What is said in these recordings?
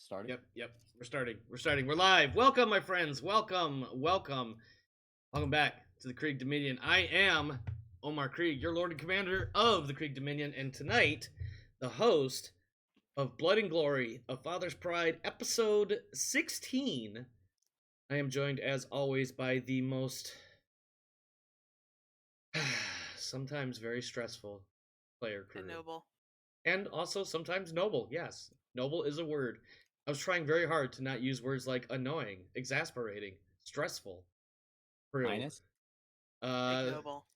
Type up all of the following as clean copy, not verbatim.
Starting? Yep. We're starting. We're live. Welcome, my friends. Welcome. Welcome back to the Krieg Dominion. I am Omar Krieg, your Lord and Commander of the Krieg Dominion, and tonight, the host of Blood and Glory of Father's Pride, episode 16. I am joined, as always, by the most sometimes very stressful player crew. And noble. And also sometimes noble, yes. Noble is a word. I was trying very hard to not use words like annoying, exasperating, stressful. Crew. Minus? Ignoble.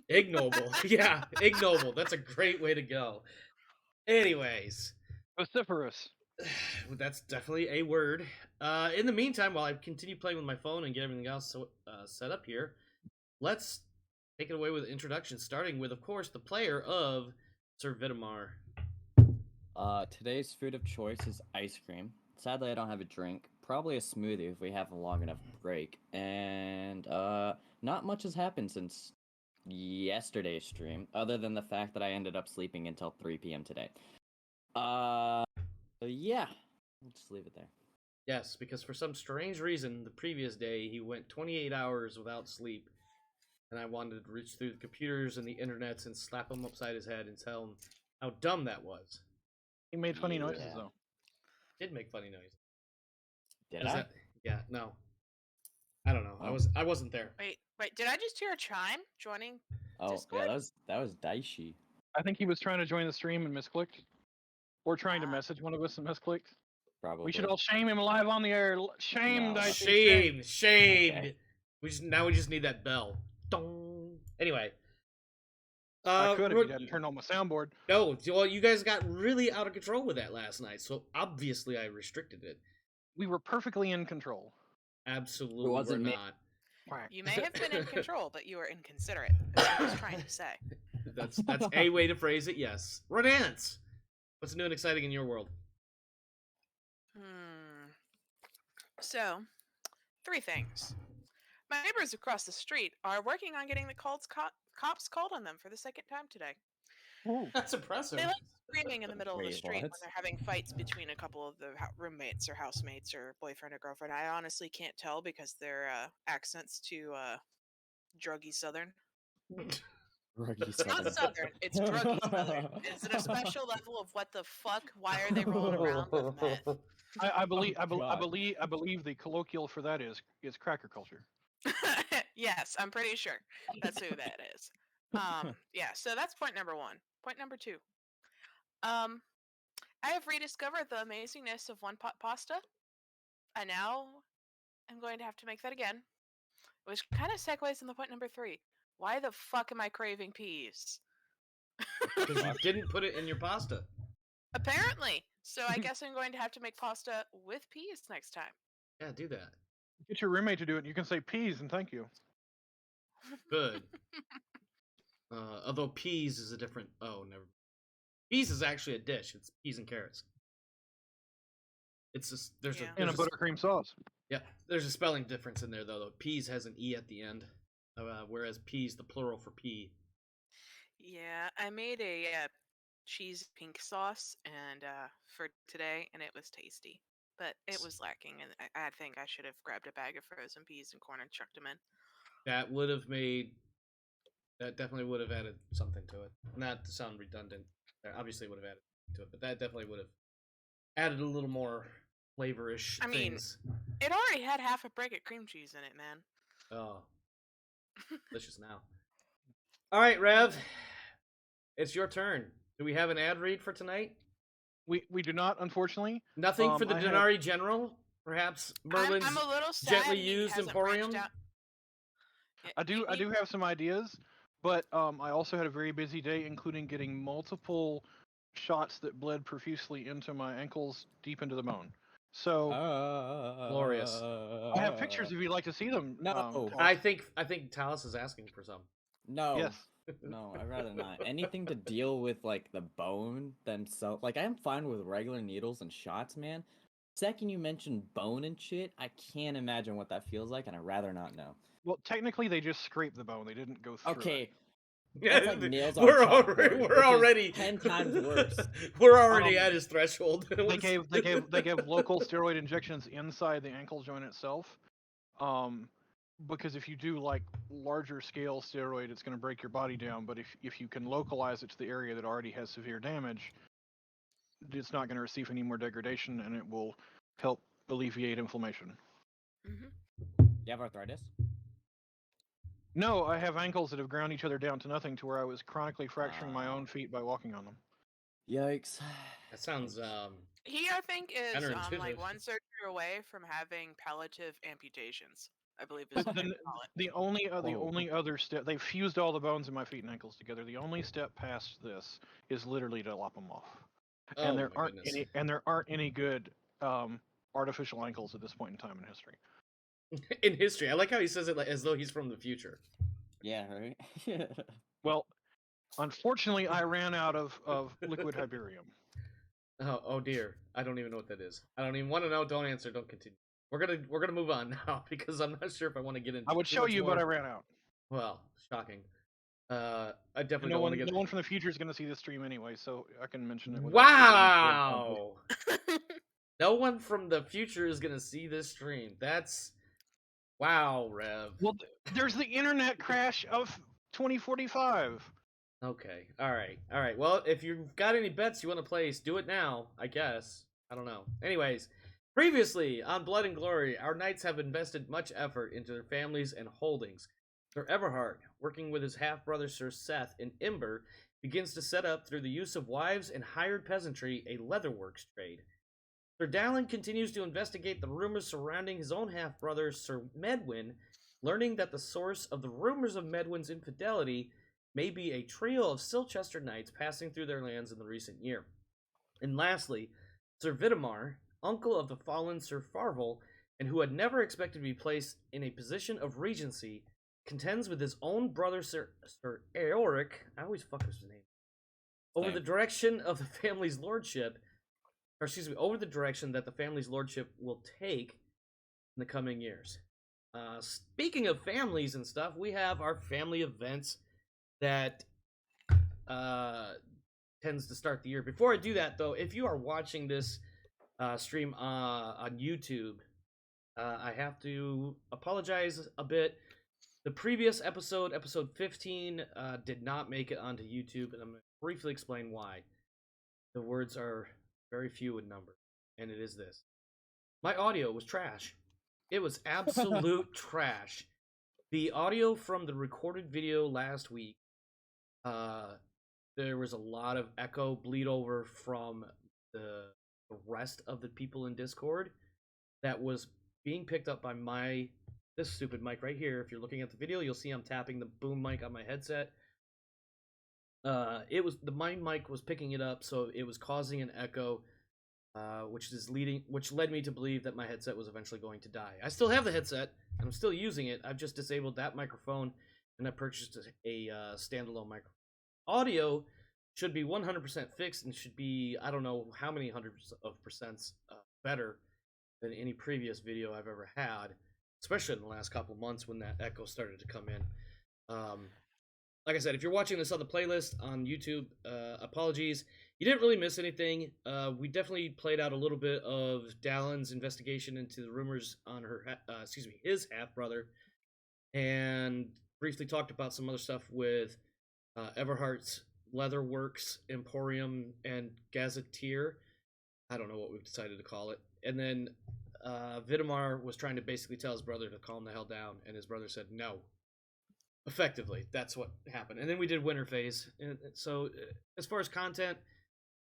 Ignoble. Yeah, ignoble. That's a great way to go. Anyways. Vociferous. That's definitely a word. In the meantime, while I continue playing with my phone and get everything else set up here, let's take it away with introductions, starting with, of course, the player of Sir Vitamar. Today's food of choice is ice cream. Sadly, I don't have a drink. Probably a smoothie if we have a long enough break. And, not much has happened since yesterday's stream, other than the fact that I ended up sleeping until 3 p.m. today. Yeah. We'll just leave it there. Yes, because for some strange reason, the previous day, he went 28 hours without sleep. And I wanted to reach through the computers and the internets and slap him upside his head and tell him how dumb that was. He made funny Yeah. noises though. Did make funny noises. Did I? Yeah, no. I don't know. Oh. I wasn't there. Wait. Did I just hear a chime joining? Oh, Discord? yeah, that was Daishi. I think he was trying to join the stream and misclicked. Or trying to message one of us and misclicked. Probably. We should all shame him live on the air. Shame, No. Dicey. Shamed. Okay. We just need that bell. Dong. Anyway. I could if you hadn't turned on my soundboard. No, well, you guys got really out of control with that last night, so obviously I restricted it. We were perfectly in control. Absolutely, It wasn't we're me. not. Quack. You may have been in control, but you were inconsiderate. That's what I was trying to say. That's a way to phrase it. Yes, Renance. What's new and exciting in your world? So, 3 things. My neighbors across the street are working on getting the cops called on them for the 2nd time today. Ooh. That's impressive. They like screaming in the middle of the Wait, street when what? they're having fights between a couple of the roommates or housemates or boyfriend or girlfriend. I honestly can't tell because their accents too druggy southern. Ruggy It's not southern, it's druggy southern. It's at a special level of what the fuck? Why are they rolling around with meth? I believe God. the colloquial for that is cracker culture. Yes, I'm pretty sure that's who that is. Yeah, so that's point number 1. Point number 2. I have rediscovered the amazingness of one pot pasta. I now am going to have to make that again. Which kind of segues into point number 3. Why the fuck am I craving peas? Because you didn't put it in your pasta. Apparently. So I guess I'm going to have to make pasta with peas next time. Yeah, do that. Get your roommate to do it. You can say peas and thank you. Good. Although peas is a different. Oh, never. Peas is actually a dish. It's peas and carrots. It's just there's Yeah. a In there's a buttercream sauce. yeah, there's a spelling difference in there though. Peas has an e at the end, whereas peas, the plural for pea. Yeah, I made a cheese pink sauce and for today, and it was tasty, but it was lacking, and I think I should have grabbed a bag of frozen peas and corn and chucked them in. That would have made. That definitely would have added something to it. Not to sound redundant. Obviously, it would have added to it, but that definitely would have added a little more flavorish I mean- things. It already had half a brick of cream cheese in it, man. Oh, delicious now. All right, Rev, it's your turn. Do we have an ad read for tonight? We do not, unfortunately. Nothing for the I have- Denari General? Perhaps Merlin's I'm a little sad gently he used hasn't Emporium? branched out. I do have some ideas, but I also had a very busy day, including getting multiple shots that bled profusely into my ankles deep into the bone. So Glorious. I have pictures if you'd like to see them. No. I think Talus is asking for some. No. Yes. No, I'd rather not. Anything to deal with like the bone themselves. Like I'm fine with regular needles and shots, man. Second you mention bone and shit, I can't imagine what that feels like, and I'd rather not know. Well, technically they just scraped the bone. They didn't go through. Okay, It. That's like nails on we're chalkboard, which we're is already 10 times worse. We're already at his threshold. They gave local steroid injections inside the ankle joint itself. Because if you do like larger scale steroid, it's going to break your body down. But if you can localize it to the area that already has severe damage, it's not going to receive any more degradation, and it will help alleviate inflammation. Mm-hmm. You have arthritis? No, I have ankles that have ground each other down to nothing, to where I was chronically fracturing my own feet by walking on them. Yikes. That sounds He, I think, is counterintuitive. like one surgery away from having palliative amputations. I believe is what they call it. The only other step, they've fused all the bones in my feet and ankles together. The only step past this is literally to lop them off. oh, And there my aren't goodness. any good artificial ankles at this point in time in history. In history. I like how he says it like, as though he's from the future. Yeah, right? Well, unfortunately, I ran out of liquid Hiberium. Oh dear. I don't even know what that is. I don't even want to know. Don't answer. Don't continue. We're gonna move on now because I'm not sure if I want to get into. I would too show much you, more. but I ran out. Well, shocking. I definitely No don't want one, to get. no one from the future is going to see this stream anyway, so I can mention it. Wow. No one from the future is gonna see this stream. That's wow, Rev. Well, there's the internet crash of 2045. Okay. All right. Well, if you've got any bets you want to place, do it now. I guess. I don't know. Anyways, previously on Blood and Glory, our knights have invested much effort into their families and holdings. Sir Everhard, working with his half-brother Sir Seth in Imber, begins to set up, through the use of wives and hired peasantry, a leatherworks trade. Sir Dallin continues to investigate the rumors surrounding his own half-brother Sir Medwyn, learning that the source of the rumors of Medwyn's infidelity may be a trio of Silchester knights passing through their lands in the recent year. And lastly, Sir Vitamar, uncle of the fallen Sir Farvel, and who had never expected to be placed in a position of regency, contends with his own brother Sir Eoric, I always fuck his name, over the direction of the family's lordship, or excuse me, over the direction that the family's lordship will take in the coming years. Speaking of families and stuff, we have our family events that tends to start the year. Before I do that, though, if you are watching this stream on YouTube, I have to apologize a bit. The previous episode, episode 15, did not make it onto YouTube, and I'm going to briefly explain why. The words are very few in number, and it is this. My audio was trash. It was absolute trash. The audio from the recorded video last week, there was a lot of echo bleed over from the rest of the people in Discord that was being picked up by this stupid mic right here. If you're looking at the video, you'll see I'm tapping the boom mic on my headset. My mic was picking it up, so it was causing an echo, which led me to believe that my headset was eventually going to die. I still have the headset, and I'm still using it. I've just disabled that microphone, and I purchased a standalone microphone. Audio should be 100% fixed and should be, I don't know how many hundreds of percents better than any previous video I've ever had, especially in the last couple of months when that echo started to come in. Like I said, if you're watching this on the playlist on YouTube, apologies. You didn't really miss anything. We definitely played out a little bit of Dallin's investigation into the rumors on his half-brother, and briefly talked about some other stuff with Everhart's Leatherworks Emporium and Gazetteer. I don't know what we've decided to call it. And then Vitamar was trying to basically tell his brother to calm the hell down, and his brother said no. Effectively, that's what happened. And then we did Winter Phase. And so as far as content,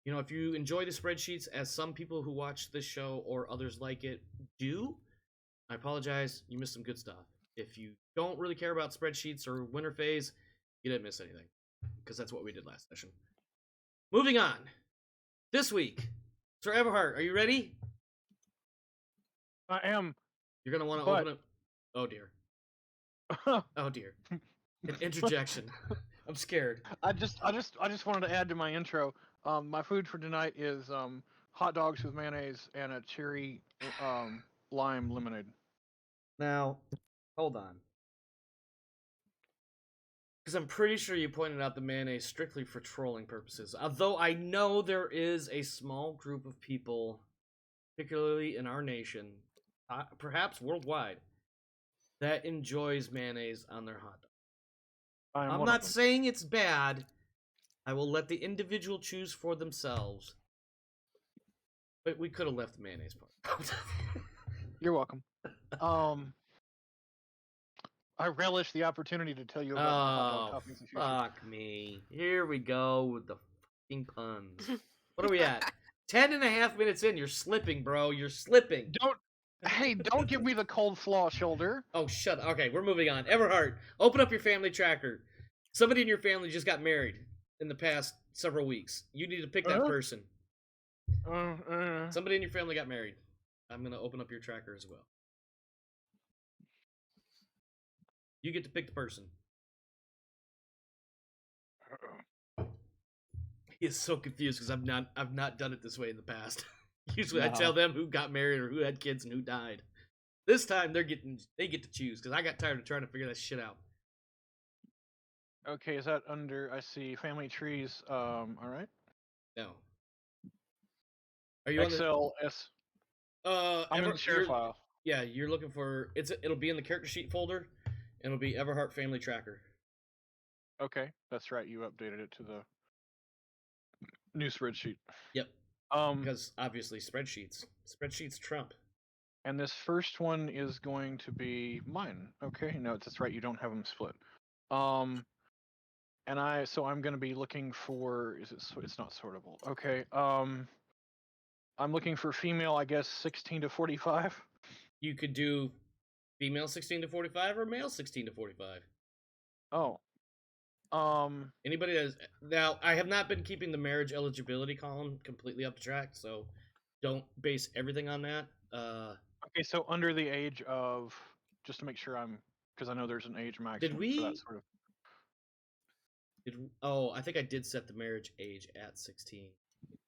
if you enjoy the spreadsheets, as some people who watch this show or others like it do, I apologize, you missed some good stuff. If you don't really care about spreadsheets or Winter Phase, you didn't miss anything, because that's what we did last session. Moving on. This week, Sir Everhard, are you ready? I am. You're going to want to open it. Oh, dear. Oh, dear. An interjection. I'm scared. I just wanted to add to my intro. My food for tonight is hot dogs with mayonnaise and a cherry lime lemonade. Now, hold on. Because I'm pretty sure you pointed out the mayonnaise strictly for trolling purposes. Although I know there is a small group of people, particularly in our nation, perhaps worldwide, that enjoys mayonnaise on their hot dog. I am I'm one of not them. saying it's bad. I will let the individual choose for themselves. But we could have left the mayonnaise part. You're welcome. I relish the opportunity to tell you about my hot dog Oh, toppings and future. fuck me. Here we go with the fucking puns. What are we at? 10.5 minutes in, you're slipping, bro. You're slipping. Don't give me the cold slaw shoulder. Oh, shut up. Okay, we're moving on. Everhart, open up your family tracker. Somebody in your family just got married in the past several weeks. You need to pick that person. Somebody in your family got married. I'm going to open up your tracker as well. You get to pick the person. He is so confused because I've not done it this way in the past. Usually I tell them who got married or who had kids and who died. This time they get to choose because I got tired of trying to figure that shit out. Okay, is that under? I see family trees. All right. No. Are you Excel S. on the? I'm in the share file. Yeah, you're looking for it'll be in the character sheet folder, and it'll be Everhart Family Tracker. Okay, that's right. You updated it to the new spreadsheet. Yep. Because obviously spreadsheets trump. And this first one is going to be mine. Okay, no, that's right. You don't have them split. And I'm going to be looking for. It's not sortable. Okay. I'm looking for female. I guess 16 to 45. You could do female 16 to 45 or male 16 to 45. Oh. Anybody that's now, I have not been keeping the marriage eligibility column completely up to track, so don't base everything on that. Okay, so under the age of, just to make sure because I know there's an age maximum for that sort of. I think I did set the marriage age at 16,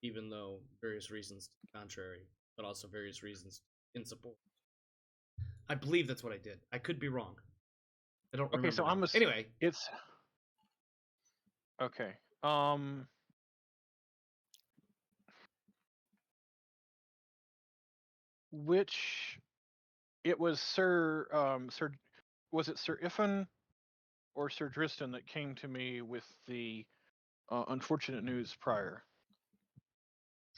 even though various reasons contrary, but also various reasons in support. I believe that's what I did. I could be wrong. I don't remember. Okay, so anyway. It's okay. Which it was Sir was it Sir Iffin or Sir Dristan that came to me with the unfortunate news prior?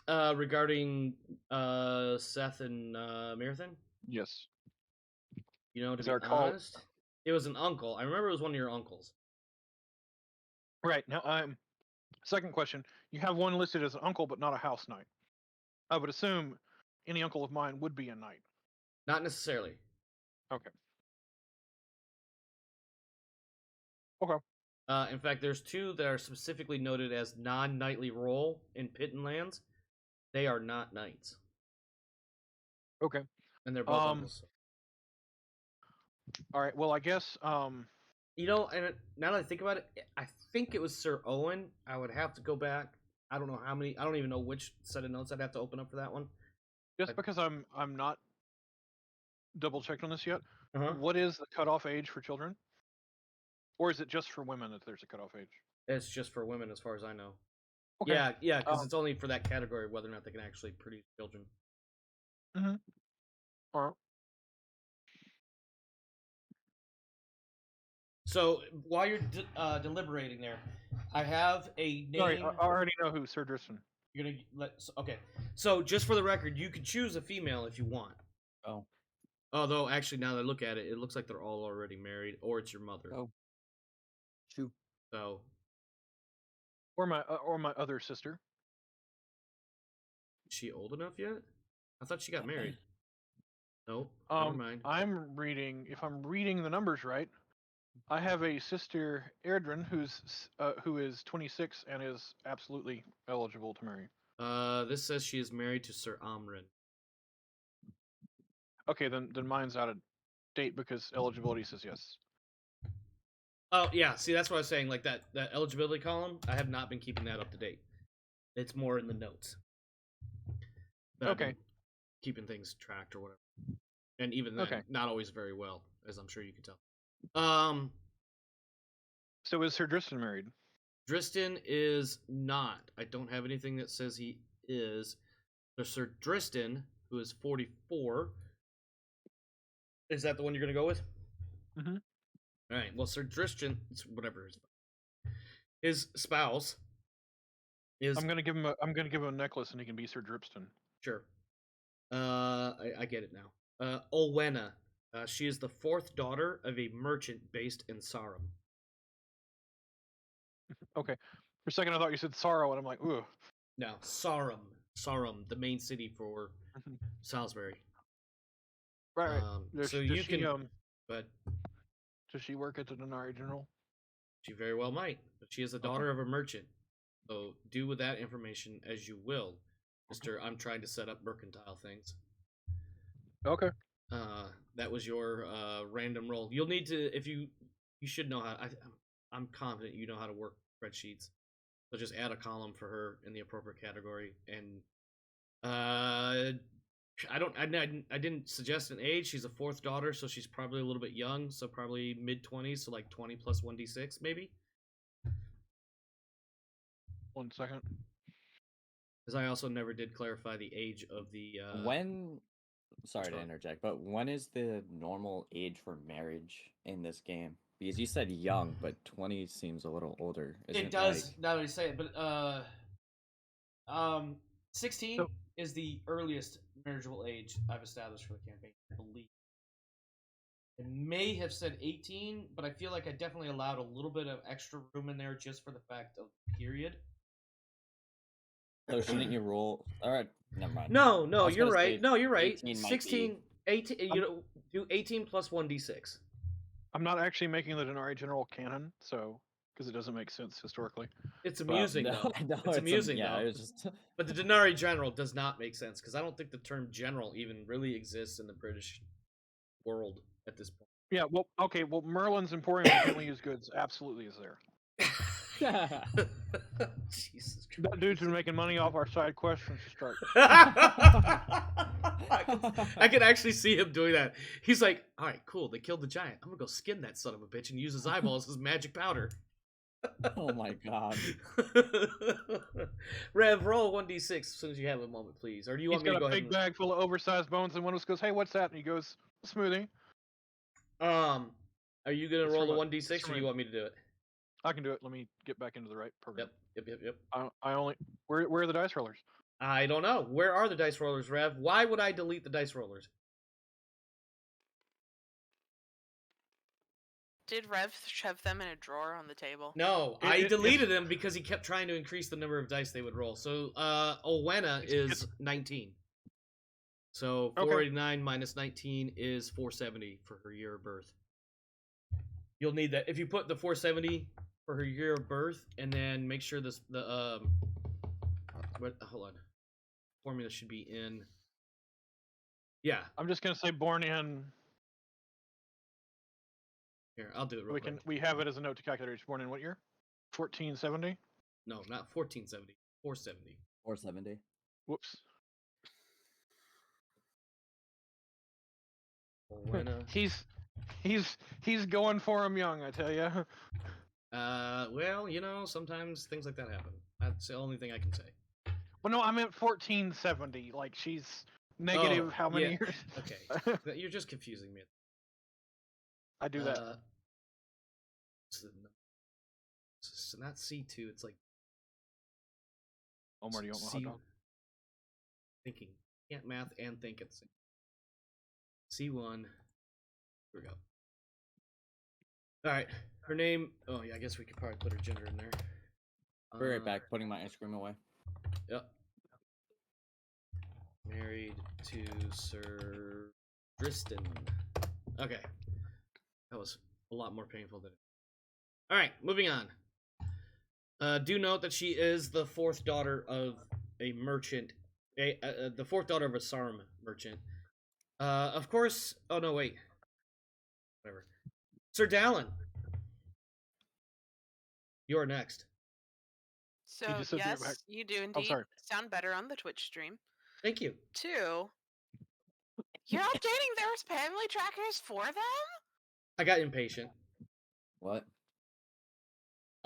Regarding Seth and Marathon? Yes. You know, to be honest, it was an uncle. I remember it was one of your uncles. Right. Now, second question. You have one listed as an uncle, but not a house knight. I would assume any uncle of mine would be a knight. Not necessarily. Okay. In fact, there's two that are specifically noted as non-knightly role in Pitten Lands. They are not knights. Okay. And they're both uncles. All right. Well, I guess. You know, and now that I think about it, I think it was Sir Owen. I would have to go back. I don't know how many. I don't even know which set of notes I'd have to open up for that one. Just because I'm not double checked on this yet. What is the cutoff age for children? Or is it just for women that there's a cutoff age? It's just for women, as far as I know. Okay. Yeah, because it's only for that category, whether or not they can actually produce children. Mm-hmm. All right. So while you're deliberating there, I have a name. Sorry, I already know who Sir Dristan. You're gonna okay. So just for the record, you can choose a female if you want. Oh. Although actually, now that I look at it, it looks like they're all already married, or it's your mother. Oh. Shoot. So. Or my other sister. Is she old enough yet? I thought she got married. Nope. Never mind. I'm reading. If I'm reading the numbers right, I have a sister, Erdrin, who is 26 and is absolutely eligible to marry. This says she is married to Sir Amrin. Okay, then mine's out of date because eligibility says yes. Oh yeah, see that's what I was saying. Like that eligibility column, I have not been keeping that up to date. It's more in the notes. Okay. Keeping things tracked or whatever, and even then, not always very well, as I'm sure you can tell. So is Sir Dristan married? Dristan is not. I don't have anything that says he is. There's Sir Dristan, who is 44. Is that the one you're going to go with? Mm-hmm. All right. Well, Sir Dristan, whatever his spouse is. I'm gonna give him a necklace, and he can be Sir Dristan. Sure. I get it now. Olwena. She is the 4th daughter of a merchant based in Sarum. Okay. For a second, I thought you said Sorrow, and I'm like, ooh. No, Sarum. Sarum, the main city for Salisbury. Right. So you can. But does she work at the Denari General? she very well might. But she is the daughter of a merchant. So do with that information as you will, Mister. I'm trying to set up mercantile things. Okay. That was your random roll. You'll need to if you should know how. I'm confident you know how to work spreadsheets. So just add a column for her in the appropriate category, and I didn't suggest an age. She's a 4th daughter, so she's probably a little bit young. So probably mid-20s, so like 20 plus 1d6 maybe. 1 second. Because I also never did clarify the age of the. Sorry to interject, but when is the normal age for marriage in this game? Because you said young, but 20 seems a little older. It does, now that you say it, but 16 is the earliest marriageable age I've established for the campaign, I believe. I may have said 18, but I feel like I definitely allowed a little bit of extra room in there just for the fact of period. So shouldn't you roll? All right, never mind. No, you're right. No, you're right. 18, 18, you know, do 18 plus 1d6. I'm not actually making the Denari General canon, so because it doesn't make sense historically. It's amusing though. It's amusing though. It was just... But the Denari General does not make sense because I don't think the term general even really exists in the British world at this point. Yeah, well, okay, well, Merlin's Emporium of Gently Used Goods absolutely is there. Jesus Christ. That dude's been making money off our side quest since the start. I can actually see him doing that. He's like, all right, cool. They killed the giant. I'm gonna go skin that son of a bitch and use his eyeballs as magic powder. Oh my god. Rev, roll 1d6 as soon as you have a moment, please. Or do you want me to go ahead? He's got a big bag full of oversized bones, and one of us goes, "Hey, what's that?" And he goes, "Smoothie." Are you gonna roll the 1d6 or do you want me to do it? I can do it. Let me get back into the right program. Yep. I only. Where are the dice rollers? I don't know. Where are the dice rollers, Rev? Why would I delete the dice rollers? Did Rev shove them in a drawer on the table? No, I deleted them because he kept trying to increase the number of dice they would roll. So, Olwena is 19. So 489 minus 19 is 470 for her year of birth. You'll need that if you put the 470 for her year of birth, and then make sure hold on, formula should be in. Yeah, I'm just gonna say born in. Here, I'll do it real quick. We have it as a note to calculate. He's born in what year? 1470. No, not 1470. 470. 470. Whoops. He's going for him young, I tell you. Well, you know, sometimes things like that happen. That's the only thing I can say. Well, no, I meant 1470. Like she's negative how many years? Okay, you're just confusing me. I do that. It's not C2. It's like. Omar, do you want my hot dog? Thinking. Can't math and think at the same. C1. Here we go. All right. Her name. Oh yeah, I guess we could probably put her gender in there. Be right back. Putting my ice cream away. Yep. Married to Sir Dristan. Okay. That was a lot more painful than it. All right, moving on. Do note that she is the 4th daughter of a merchant, the 4th daughter of a Sarum merchant. Of course. Oh no, wait. Whatever. Sir Dallin, you're next. So yes, you do indeed sound better on the Twitch stream. Thank you. 2, you're updating their family trackers for them? I got impatient. What?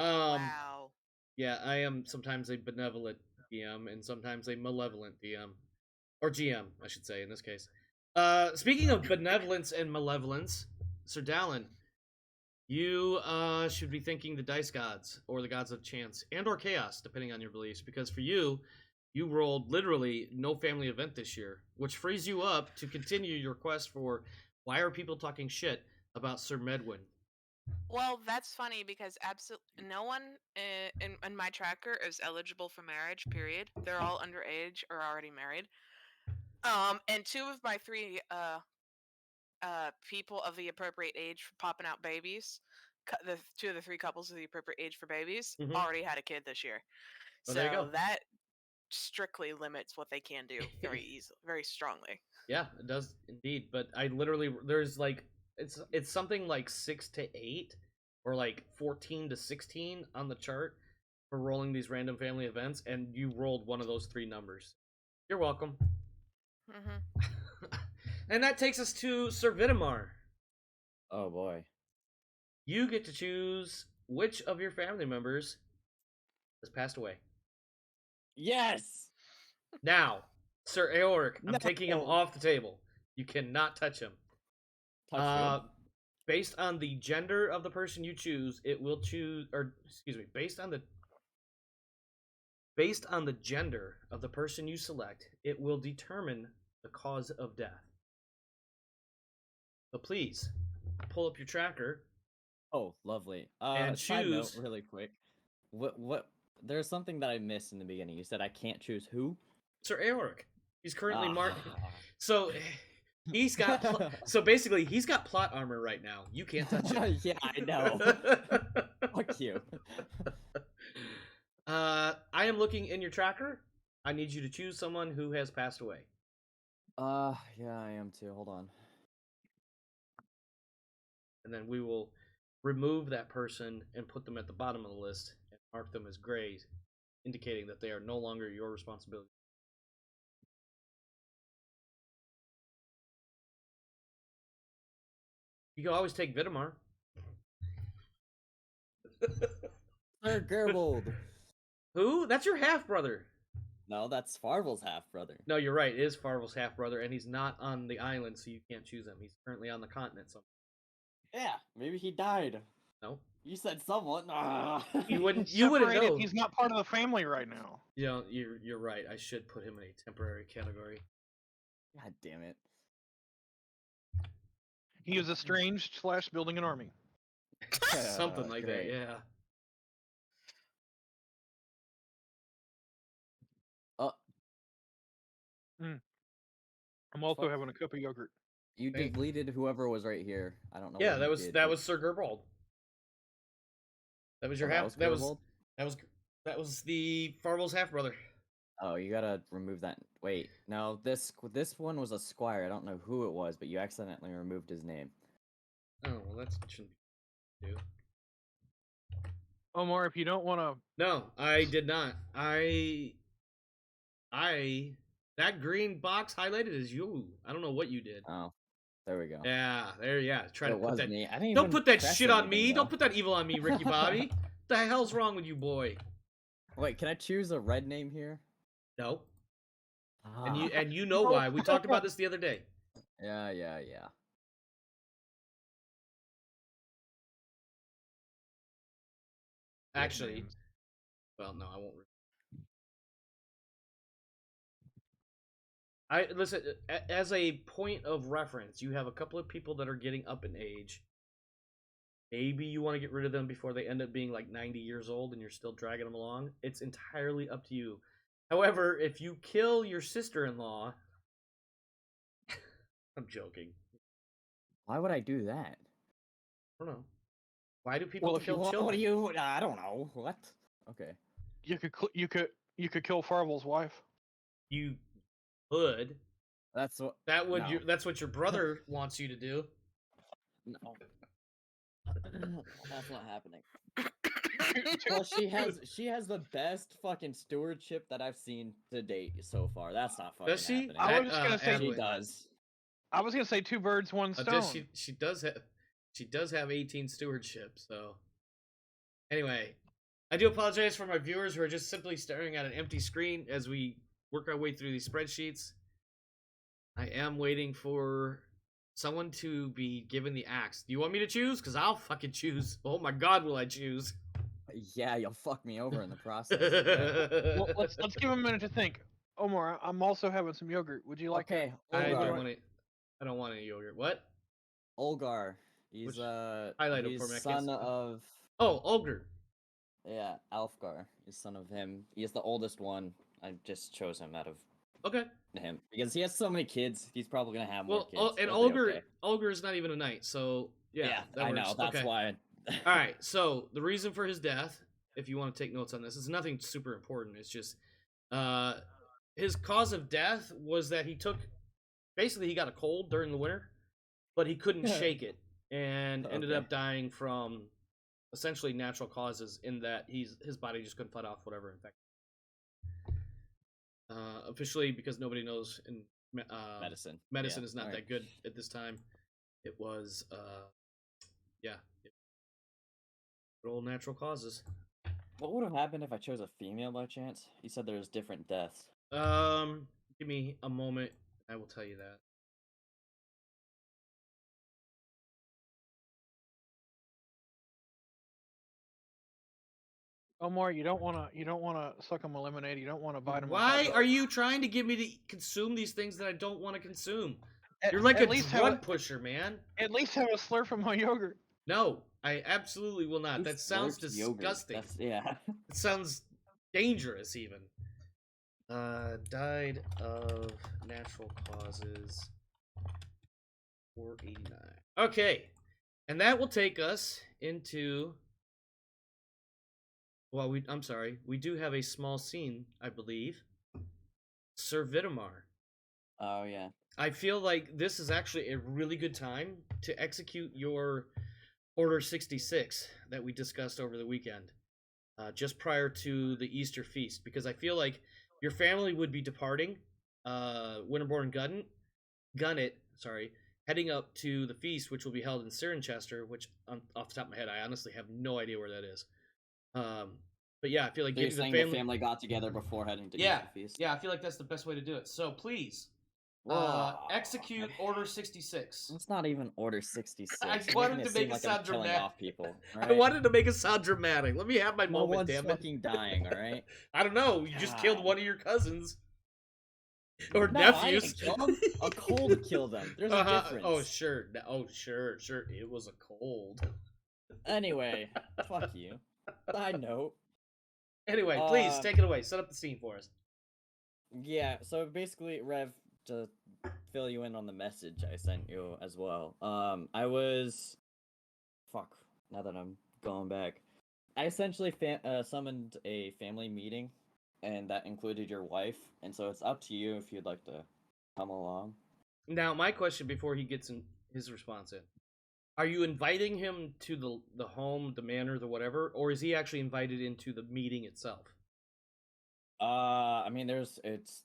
Wow. Yeah, I am sometimes a benevolent DM and sometimes a malevolent DM. Or GM, I should say, in this case. Speaking of benevolence and malevolence, Sir Dallin, you should be thanking the dice gods, or the gods of chance, and or chaos, depending on your beliefs, because for you, you rolled literally no family event this year, which frees you up to continue your quest for why are people talking shit about Sir Medwin. Well, that's funny because absolutely no one in my tracker is eligible for marriage. Period. They're all underage or already married. And two of my three people of the appropriate age for popping out babies, the two of the three couples of the appropriate age for babies, Mhm. already had a kid this year. Oh, there you So go. that strictly limits what they can do very easily, very strongly. Yeah, it does indeed. But I literally there's like it's something like 6 to 8 or like 14 to 16 on the chart for rolling these random family events, and you rolled one of those three numbers. You're welcome. Hmm. And that takes us to Sir Vitamar. Oh boy. You get to choose which of your family members has passed away. Yes. Now, Sir Aoric, I'm taking him No. off the table. You cannot touch him. Touch Based on the gender of the person you choose, it will choose, or excuse me, based on the gender of the person you select, it will determine the cause of death. So please pull up your tracker. Oh, lovely. And Side note, choose- really quick. What? There's something that I missed in the beginning. You said I can't choose who? Sir Aoric. He's currently marked. Ah. So he's got. So basically, he's got plot armor right now. You can't touch him. Yeah, I know. Fuck you. I am looking in your tracker. I need you to choose someone who has passed away. Yeah, I am too. Hold on. And then we will remove that person and put them at the bottom of the list and mark them as gray, indicating that they are no longer your responsibility. You can always take Vitamar. Sir Gerbold. Who? That's your half brother. No, that's Farvel's half brother. No, you're right. It is Farvel's half brother, and he's not on the island, so you can't choose him. He's currently on the continent. So Yeah, maybe he died. no, You said someone. Ah. you wouldn't. You wouldn't Separated, know. He's not part of the family right now. You know, you're right. I should put him in a temporary category. God damn it. He is estranged / building an army. Something like that. Great. Yeah. I'm also Fuck. having a cup of yogurt. You Hey. deleted whoever was right here. I don't know. Yeah, what that you was did, that but- was Sir Gerbold. That was your Oh, half. That was Gerbold? that was the Farvel's half brother. Oh, you gotta remove that. Wait, no, this one was a squire. I don't know who it was, but you accidentally removed his name. Oh well, that shouldn't be do. Omar, if you don't want to, No, I did not. That green box highlighted is you. I don't know what you did. Oh, there we go. Yeah, there. Yeah, try to it put was that. me. I didn't Don't even put that press shit on anything, me. though. Don't put that evil on me, Ricky Bobby. What the hell's wrong with you, boy? Wait, can I choose a red name here? No, Ah. and you know why? We talked about this the other day. Yeah. Actually, well, no, I won't. Listen. As a point of reference, you have a couple of people that are getting up in age. Maybe you want to get rid of them before they end up being like 90 years old and you're still dragging them along. It's entirely up to you. However, if you kill your sister-in-law, I'm joking. Why would I do that? I don't know. Why do people Well, if you kill What children? do you? I don't know. What? Okay. you could kill Farvel's wife. You could. That's what. That would No. that's what your brother wants you to do. No. That's not happening. Well, she has the best fucking stewardship that I've seen to date so far. That's not fucking Does she? happening. I was just gonna say- She Adeline. does. I was gonna say 2 birds, 1 stone. She does have 18 stewardship. So anyway, I do apologize for my viewers who are just simply staring at an empty screen as we work our way through these spreadsheets. I am waiting for someone to be given the axe. Do you want me to choose? Because I'll fucking choose. Oh my god, will I choose? Yeah, you'll fuck me over in the process. Well, let's give him a minute to think. Omar, I'm also having some yogurt. Would you like? Okay, I don't Olgar. want it. I don't want any yogurt. What? Olgar. He's Which- highlight him he's for me, I can't son see. of Oh, Olger. yeah, Alfgar. He's son of him. He's the oldest one. I just chose him out of Okay. him because he has so many kids. He's probably gonna have more Well, kids. and It'll be Olger, okay. Olger is not even a knight, so yeah, that I works. know. That's okay. why. All right. So the reason for his death, if you want to take notes on this, is nothing super important. It's just, his cause of death was that he got a cold during the winter, but he couldn't shake it, and ended Okay. up dying from essentially natural causes. In that his body just couldn't fight off whatever infection. Officially, because nobody knows, and Medicine. medicine Yeah, is not alright. that good at this time. It was, good old natural causes. What would have happened if I chose a female by chance? You said there's different deaths. Give me a moment. I will tell you that. Omar, you don't wanna suck on my lemonade. You don't wanna bite him. Why are you trying to get me to consume these things that I don't want to consume? At, You're like at a least drug have pusher, man. at least have a slurp of my yogurt. No, I absolutely will not. Who That sounds slurps yogurt? disgusting. That's, yeah. It sounds dangerous, even. Died of natural causes. 489. Okay, and that will take us into. Well, I'm sorry. We do have a small scene, I believe. Sir Vitamar. Oh yeah. I feel like this is actually a really good time to execute your Order 66 that we discussed over the weekend, just prior to the Easter feast, because I feel like your family would be departing Winterborn Gunnet, heading up to the feast, which will be held in Cirencester, which, off the top of my head, I honestly have no idea where that is. But yeah, I feel like So you're getting saying the the family got together before heading to Yeah, Easter Feast? yeah, I feel like that's the best way to do it. So please, Whoa. execute Order 66. It's not even Order 66. I You're wanted making to it make seem it like sound I'm killing dramatic. off people. I Right? wanted to make it sound dramatic. Let me have my No moment, one's damn it. fucking dying, all right? I don't know. You just killed God. one of your cousins or No, nephews. I didn't kill them. A cold killed them. There's a difference. Oh sure. Oh sure. It was a cold. Anyway, fuck you. Side note. Anyway, please Uh, take it away. Set up the scene for us. Yeah, so basically, Rev, to fill you in on the message I sent you as well. I was, fuck. Now that I'm going back, I essentially summoned a family meeting, and that included your wife. And so it's up to you if you'd like to come along. Now, my question before he gets his response in: are you inviting him to the home, the manor, the whatever, or is he actually invited into the meeting itself? I mean, it's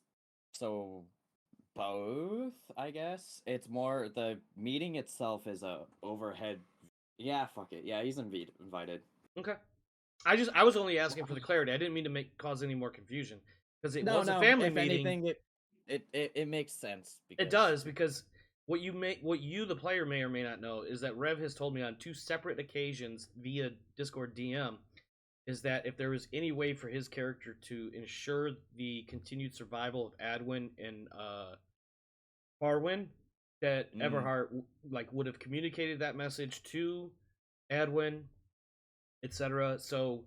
so both, I guess. It's more the meeting itself is a overhead. Yeah, fuck it. Yeah, he's invited. Okay. I was only asking for the clarity. I didn't mean to cause any more confusion because it was a family if meeting. anything, it makes sense. It does, because what you the player may or may not know is that Rev has told me on 2 separate occasions via Discord DM is that if there was any way for his character to ensure the continued survival of Adwin and Farwin, that Everhart would have communicated that message to Adwin, etc. So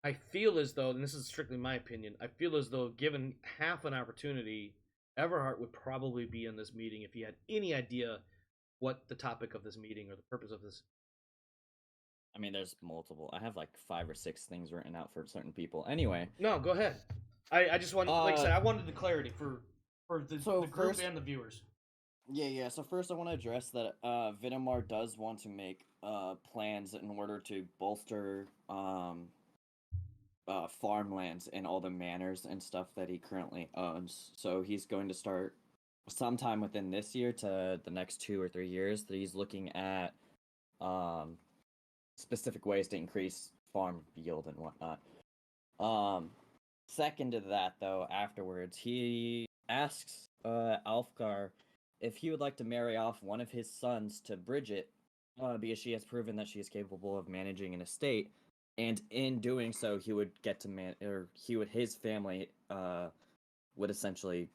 I feel as though, and this is strictly my opinion, I feel as though given half an opportunity, Everhart would probably be in this meeting if he had any idea what the topic of this meeting or the purpose of this. I mean, there's multiple. I have like 5 or 6 things written out for certain people. Anyway. No, go ahead. I just wanted, like I said, I wanted the clarity for the group first, and the viewers. Yeah. So first, I want to address that Vitamar does want to make plans in order to bolster farmlands and all the manors and stuff that he currently owns. So he's going to start sometime within this year to the next 2 or 3 years that he's looking at specific ways to increase farm yield and whatnot. Second to that, though, afterwards, he asks Alfgar if he would like to marry off one of his sons to Bridget, because she has proven that she is capable of managing an estate, and in doing so, he would get to his family would essentially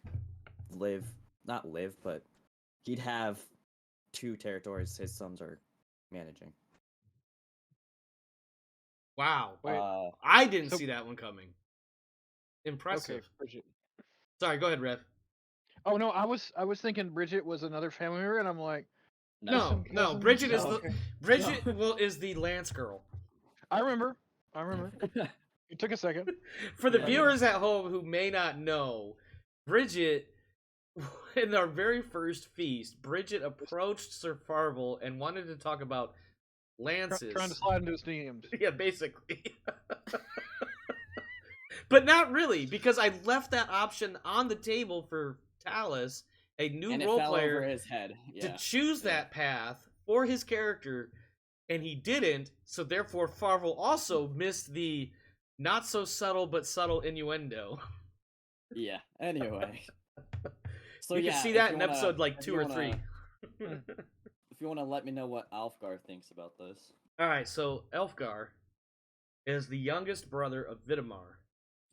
not live, but he'd have 2 territories his sons are managing. Wow. Wait, I didn't so- see that one coming. Impressive. Okay, Bridget. Sorry, go ahead, Rev. Oh no, I was thinking Bridget was another family member, and I'm like, No, some no, cousins? Bridget is Oh, the okay. Bridget is the Lance girl. I remember. It took a second. For the Yeah. viewers at home who may not know, Bridget, in our very first feast, Bridget approached Sir Farvel and wanted to talk about lances. Trying to slide into his DMs. Yeah, basically. But not really, because I left that option on the table for Talus, a new And it role fell over player, his head. to Yeah. choose Yeah. that path for his character, and he didn't, so therefore Farvel also missed the not so subtle but subtle innuendo. Yeah. Anyway. So You yeah, can see if that you in wanna- episode like if 2 you or wanna- 3. If you want to let me know what Alfgar thinks about this. Alright, so Elfgar is the youngest brother of Vidamar.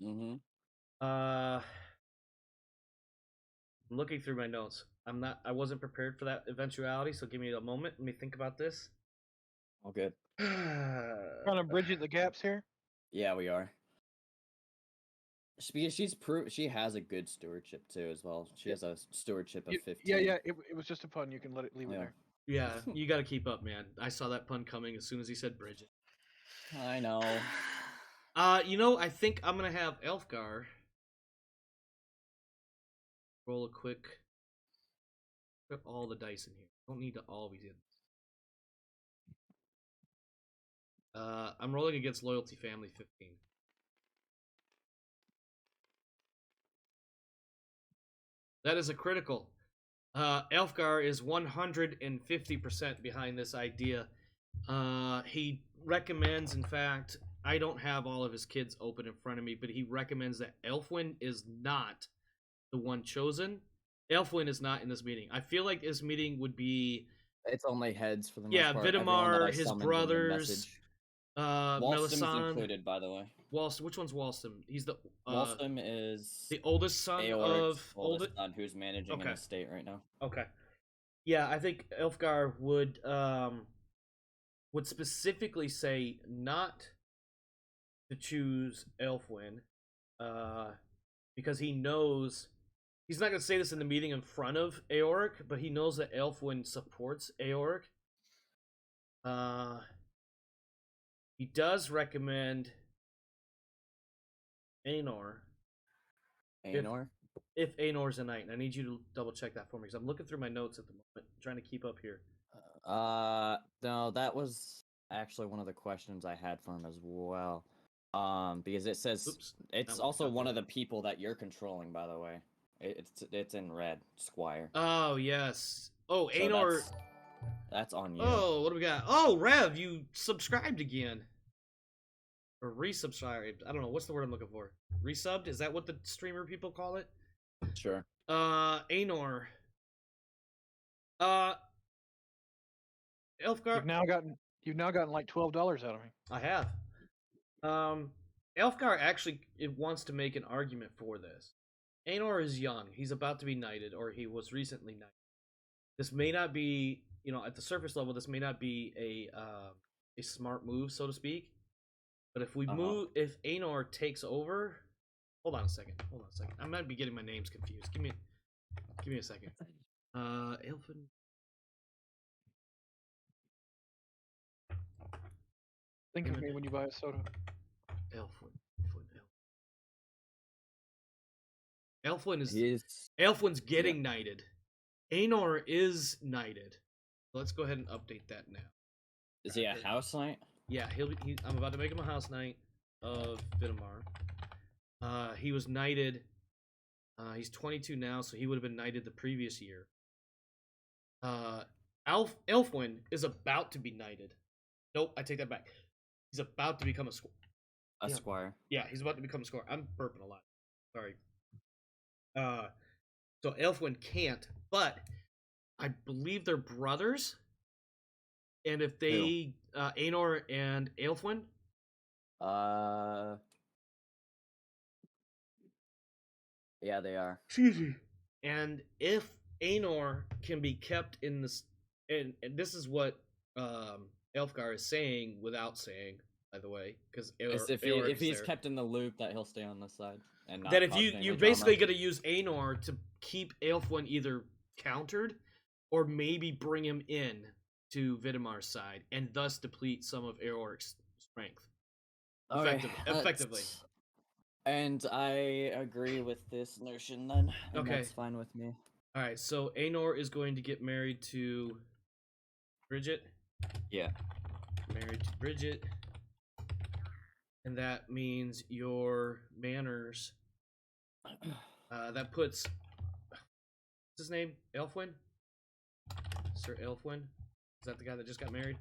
Mm-hmm. I'm looking through my notes. I wasn't prepared for that eventuality, so give me a moment. Let me think about this. All good. Trying to bridge the gaps here. Yeah, we are. She has a good stewardship too, as well. She has a stewardship of 15. Yeah. It was just a pun. You can leave it Yeah. there. Yeah, you gotta keep up, man. I saw that pun coming as soon as he said Bridget. I know. I think I'm gonna have Elfgar roll a quick. Put all the dice in here. Don't need to all be in. I'm rolling against Loyalty Family 15. That is a critical. Elfgar is 150% behind this idea. He recommends, in fact, I don't have all of his kids open in front of me, but he recommends that Elfwin is not the one chosen. Elfwin is not in this meeting. I feel like this meeting would be It's only heads for the most Yeah, part. Everyone that I Vidamar, his summoned in the brothers, message. Walstum's Melisande. included, by the way. Which one's Walstum? He's the Walstum is the oldest son Eoric's of oldest son, who's managing an Okay. estate right now. Okay. Yeah, I think Elfgar would specifically say not to choose Elfwin, because he knows he's not gonna say this in the meeting in front of Eoric, but he knows that Elfwin supports Eoric. He does recommend Aenor. Aenor? If Aenor's a knight, and I need you to double check that for me because I'm looking through my notes at the moment, trying to keep up here. No, that was actually one of the questions I had for him as well. Because it says Oops. it's That one also cut one there. of the people that you're controlling, by the way. It's in red, Squire. Oh yes. Oh, So Aenor. that's on you. Oh, what do we got? Oh, Rev, you subscribed again. Or resubscribed. I don't know. What's the word I'm looking for? Resubbed? Is that what the streamer people call it? Sure. Aenor. Elfgar. You've now gotten like $12 out of me. I have. Elfgar actually wants to make an argument for this. Aenor is young. He's about to be knighted, or he was recently knighted. This may not be, at the surface level, this may not be a smart move, so to speak. But if we if Aenor takes over, hold on a second. I might be getting my names confused. Give me a second. Elfin. Think of me when you buy a soda. Elfwin's getting knighted. Aenor is knighted. Let's go ahead and update that now. Is he a house knight? Yeah, I'm about to make him a house knight of Vidamar. He was knighted. He's 22 now, so he would have been knighted the previous year. Elfwin is about to be knighted. Nope, I take that back. He's about to become A Yeah. squire. Yeah, he's about to become a squire. I'm burping a lot. Sorry. So Elfwin can't, but I believe they're brothers. And if they, Aenor and Aelfwin, Yeah, they are. excuse me. And if Aenor can be kept in this, and this is what Elfgar is saying without saying, by the way, because If he's kept in the loop, that he'll stay on this side and not. that if cause you're family basically drama. going to use Aenor to keep Aelfwin either countered or maybe bring him in to Vidimar's side and thus deplete some of Aoric's strength. Okay, Effectively. that's- And I agree with this notion then. And Okay. That's fine with me. All right, so Aenor is going to get married to Bridget. Yeah. Married to Bridget. And that means your manners. That puts. What's his name? Elfwin? Sir Elfwin? Is that the guy that just got married?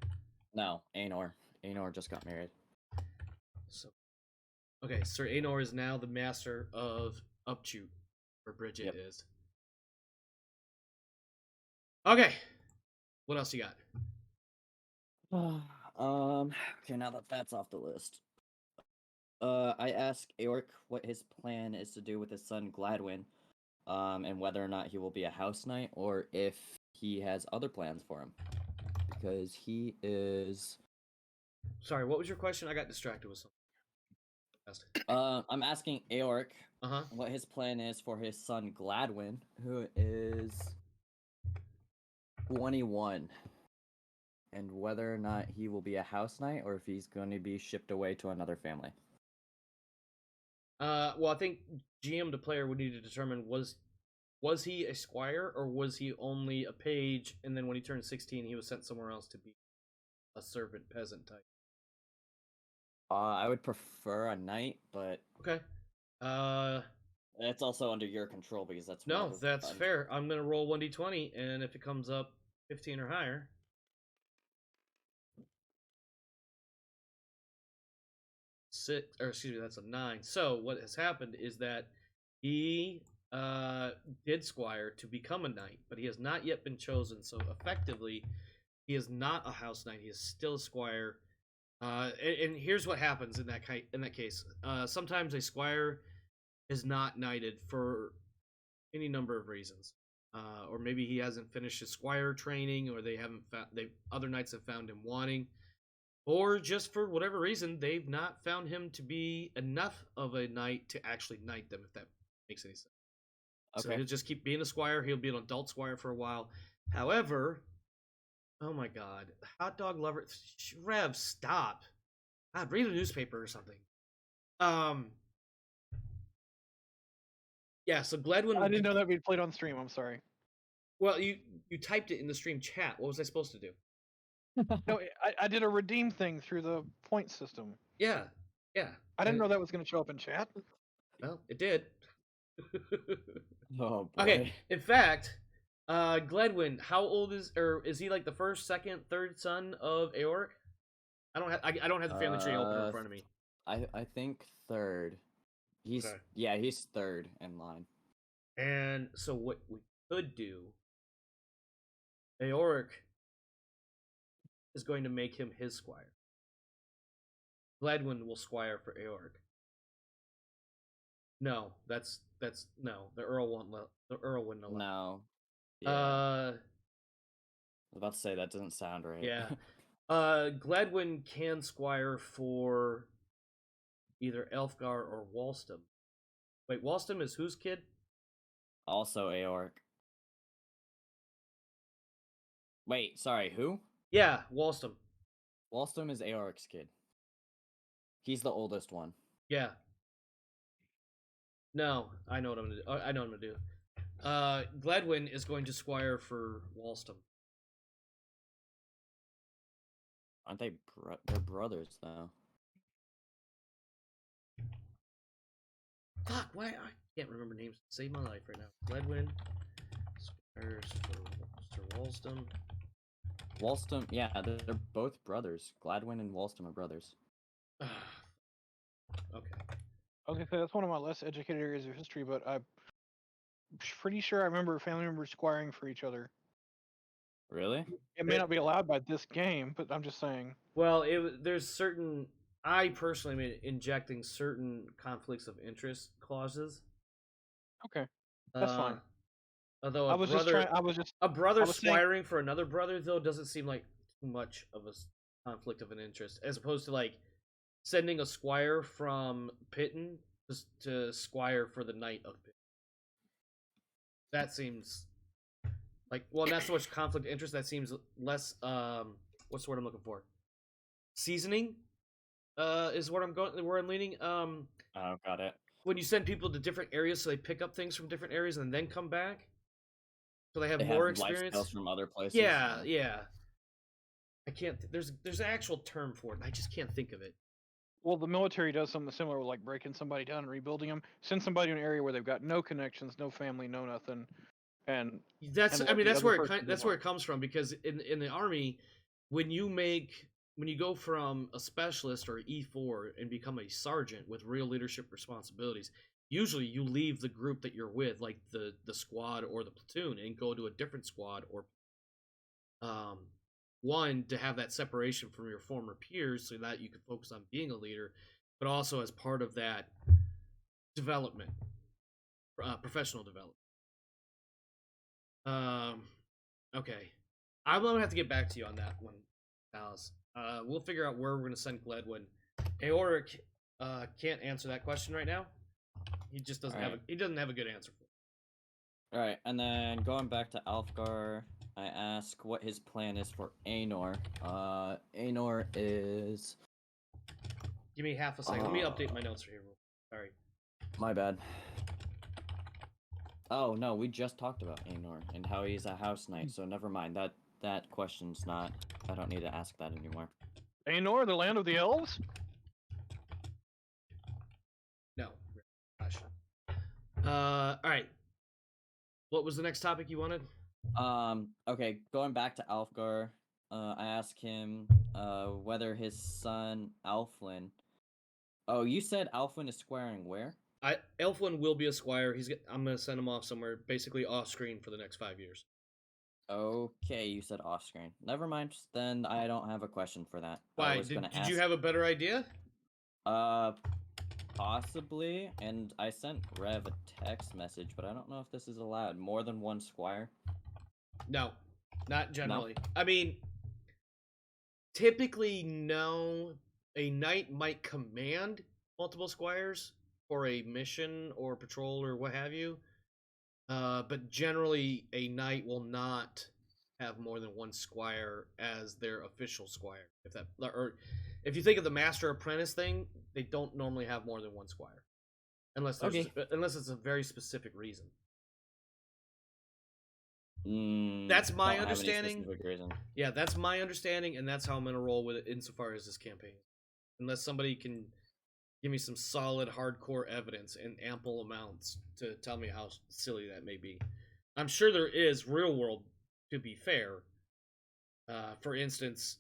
No, Aenor. Aenor just got married. So, okay, Sir Aenor is now the master of Upchute, or Bridget Yep. is. Okay, what else you got? Okay, now that that's off the list. I asked Eorc what his plan is to do with his son Gladwin, and whether or not he will be a house knight or if he has other plans for him. Because he is. Sorry, what was your question? I got distracted with something. I'm asking Eorc Uh-huh. what his plan is for his son Gladwin, who is 21, and whether or not he will be a house knight or if he's going to be shipped away to another family. Well, I think GM, the player, would need to determine was he a squire or was he only a page, and then when he turned 16, he was sent somewhere else to be a servant peasant type. I would prefer a knight, but Okay. it's also under your control because that's No, whatever that's fun- fair. I'm gonna roll 1d20, and if it comes up 15 or higher, that's a 9. So what has happened is that he did squire to become a knight, but he has not yet been chosen. So effectively, he is not a house knight. He is still a squire. And here's what happens in that case. Sometimes a squire is not knighted for any number of reasons. Or maybe he hasn't finished his squire training, or other knights have found him wanting, or just for whatever reason they've not found him to be enough of a knight to actually knight them, if that makes any sense. So Okay. he'll just keep being a squire. He'll be an adult squire for a while. However, oh my god, hot dog lover, Rev, stop. God, read a newspaper or something. Yeah, so Gladwin. I didn't know that we'd played on stream. I'm sorry. Well, you typed it in the stream chat. What was I supposed to do? No, I did a redeem thing through the point system. Yeah. I didn't know that was going to show up in chat. Well, it did. Oh boy. Okay. In fact, Gladwin, how old is he like the first, second, third son of Eorc? I don't have the family tree open in front of me. I think third. He's Okay. he's third in line. And so what we could do, Eorc is going to make him his squire. Gladwin will squire for Eorc. No, that's no. The Earl won't. The Earl wouldn't allow. No. Yeah. I was about to say that doesn't sound right. Yeah. Gladwin can squire for either Elfgar or Walstum. Wait, Walstum is whose kid? Also Eorc. Wait, sorry, who? Yeah, Walstum. Walstum is Eorc's kid. He's the oldest one. Yeah. No, I know what I'm gonna do. I know what I'm gonna do. Gladwin is going to squire for Walstum. Aren't they? They're brothers though. Fuck, why I can't remember names to save my life right now. Gladwin squires for Sir Walstum. Walstum, yeah, they're both brothers. Gladwin and Walstum are brothers. Okay. Okay, so that's one of my less educated areas of history, but I'm pretty sure I remember family members squiring for each other. Really? It may not be allowed by this game, but I'm just saying. Well, there's certain. I personally am injecting certain conflicts of interest clauses. Okay, that's fine. Although I was just trying. a brother I was saying- squiring for another brother though doesn't seem like too much of a conflict of an interest, as opposed to like sending a squire from Pitton to squire for the knight of Pitton. That seems like, well, not so much conflict of interest. That seems less. What's the word I'm looking for? Seasoning, is what I'm going. Where I'm leaning. Oh, got it. When you send people to different areas, so they pick up things from different areas and then come back, so they have more life experience. skills from other places. Yeah. I can't. There's an actual term for it, and I just can't think of it. Well, the military does something similar, with like breaking somebody down and rebuilding them. Send somebody to an area where they've got no connections, no family, no nothing, and That's. And I mean, let that's the where other it person that's move where on. it comes from, because in the army, when you go from a specialist or E4 and become a sergeant with real leadership responsibilities, usually you leave the group that you're with, like the squad or the platoon, and go to a different squad or one, to have that separation from your former peers so that you can focus on being a leader, but also as part of that development, professional development. Okay, I'm gonna have to get back to you on that one, Alice. We'll figure out where we're gonna send Gledwin. Aoric can't answer that question right now. He just doesn't have Alright. he doesn't have a good answer for it. All right, and then going back to Alfgar, I ask what his plan is for Aenor. Aenor is Give me half a second. Let me update my notes here. Sorry. my bad. Oh no, we just talked about Aenor and how he's a house knight, so never mind. That question's not. I don't need to ask that anymore. Aenor, the land of the elves. No. Gosh. All right. What was the next topic you wanted? Okay, going back to Alfgar, I ask him whether his son Alflin. Oh, you said Alflin is squaring where? Elfwin will be a squire. I'm gonna send him off somewhere, basically off screen for the next 5 years. Okay, you said off screen. Never mind. Then I don't have a question for that. I Why? was Did gonna you ask- have a better idea? Possibly. And I sent Rev a text message, but I don't know if this is allowed. More than one squire. No, not generally. I mean, typically, no. A knight might command multiple squires for a mission or patrol or what have you. But generally, a knight will not have more than one squire as their official squire. If you think of the master apprentice thing, they don't normally have more than one squire, unless it's a very specific reason. That's my don't have any understanding. specific reason. Yeah, that's my understanding, and that's how I'm gonna roll with it insofar as this campaign. Unless somebody can give me some solid, hardcore evidence in ample amounts to tell me how silly that may be. I'm sure there is real world, to be fair. For instance,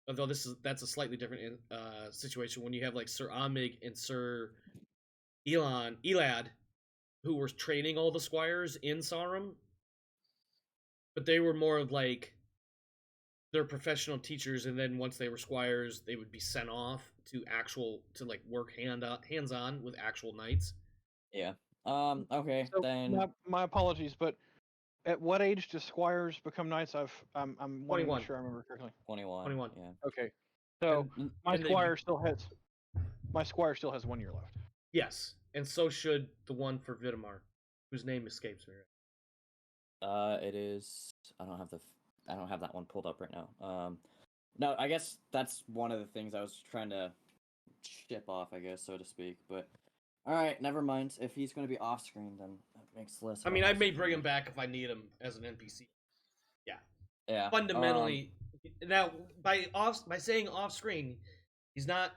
although that's a slightly different situation, when you have like Sir Amig and Sir Elad, who were training all the squires in Sarum, but they were more of like they're professional teachers, and then once they were squires, they would be sent off to like work hands on with actual knights. Yeah. Okay, So then my apologies, but at what age do squires become knights? I'm wanting to 21. make sure I remember correctly. 21. 21. Yeah. Okay, so And- my and they- squire still has 1 year left. Yes, and so should the one for Vitamar, whose name escapes me. It is. I don't have that one pulled up right now. No, I guess that's one of the things I was trying to ship off, I guess, so to speak. But all right, never mind. If he's going to be off screen, then that makes less. I of a mean, I hassle may for bring me. him back if I need him as an NPC. Yeah. Fundamentally, now by saying off screen, he's not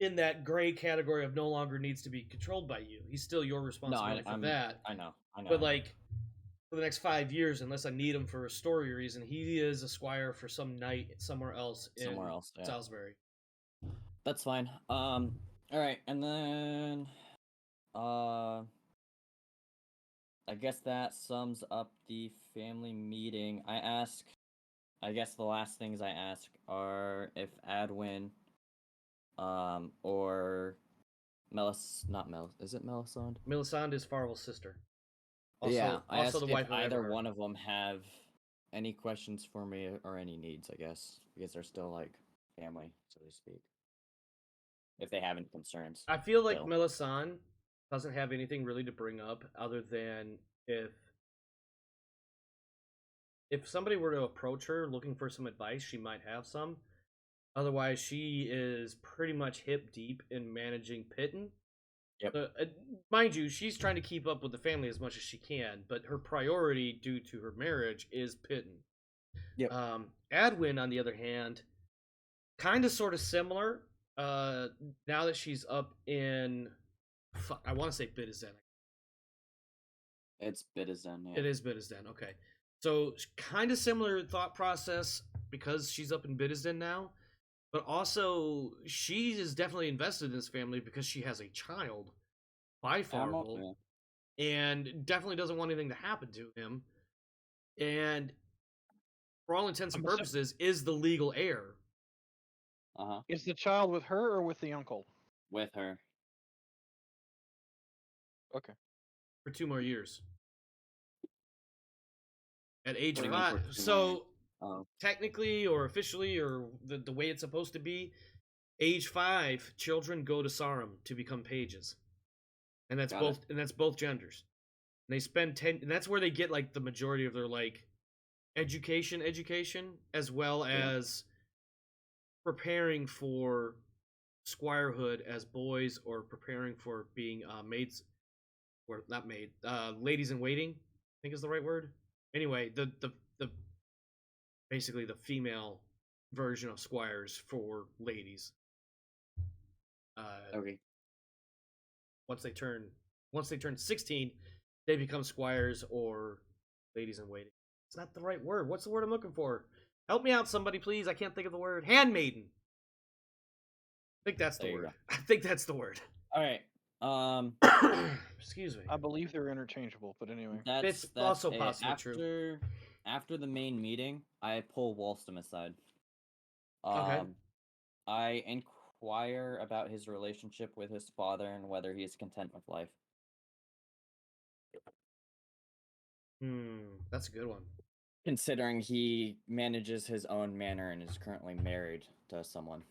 in that gray category of no longer needs to be controlled by you. He's still your responsibility for that. I know. But like for the next 5 years, unless I need him for a story reason, he is a squire for some knight somewhere else in somewhere else. Yeah. Salisbury. That's fine. All right, and then, I guess that sums up the family meeting. I guess the last things I ask are if Adwin, or is it Melisande? Melisande is Farvel's sister. Yeah, I Also asked the if wife of either Eberhard. one of them have any questions for me or any needs, I guess, because they're still like family, so to speak. If they have any concerns. I feel like still. Melisande doesn't have anything really to bring up other than if somebody were to approach her looking for some advice, she might have some. Otherwise, she is pretty much hip deep in managing Pitten. Yep. Mind you, she's trying to keep up with the family as much as she can, but her priority, due to her marriage, is Pitten. Yep. Adwin, on the other hand, kind of sort of similar. Now that she's up in, I want to say Bitizen. It's Bitizen, yeah. It is Bitizen, okay. So kind of similar thought process because she's up in Bitizen now, but also she is definitely invested in this family because she has a child by Farvel, and definitely doesn't want anything to happen to him. And for all intents and purposes, is the legal heir. Is the child with her or with the uncle? With her. Okay. For 2 more years. At age What do you mean for 5. 2 more So years? technically or officially or the way it's supposed to be, age 5, children go to Sarum to become pages. And that's both genders. And they spend 10, and that's where they get like the majority of their like education as well as preparing for squirehood as boys or preparing for being maids, or not maid, ladies in waiting, I think is the right word. Anyway, the basically the female version of squires for ladies. Okay. Once they turn 16, they become squires or ladies in waiting. It's not the right word. What's the word I'm looking for? Help me out, somebody, please. I can't think of the word. Handmaiden. I think that's the word. I think that's the word. All right. Excuse me. I believe they're interchangeable, but anyway. That's also possibly true. After the main meeting, I pull Walston aside. Okay. I inquire about his relationship with his father and whether he is content with life. That's a good one. Considering he manages his own manor and is currently married to someone.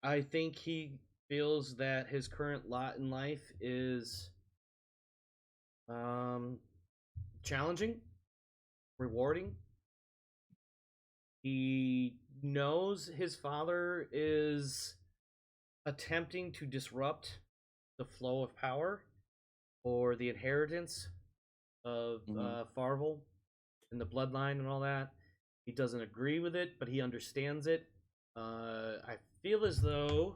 I think he feels that his current lot in life is challenging, rewarding. He knows his father is attempting to disrupt the flow of power or the inheritance of Farvel and the bloodline and all that. He doesn't agree with it, but he understands it. I feel as though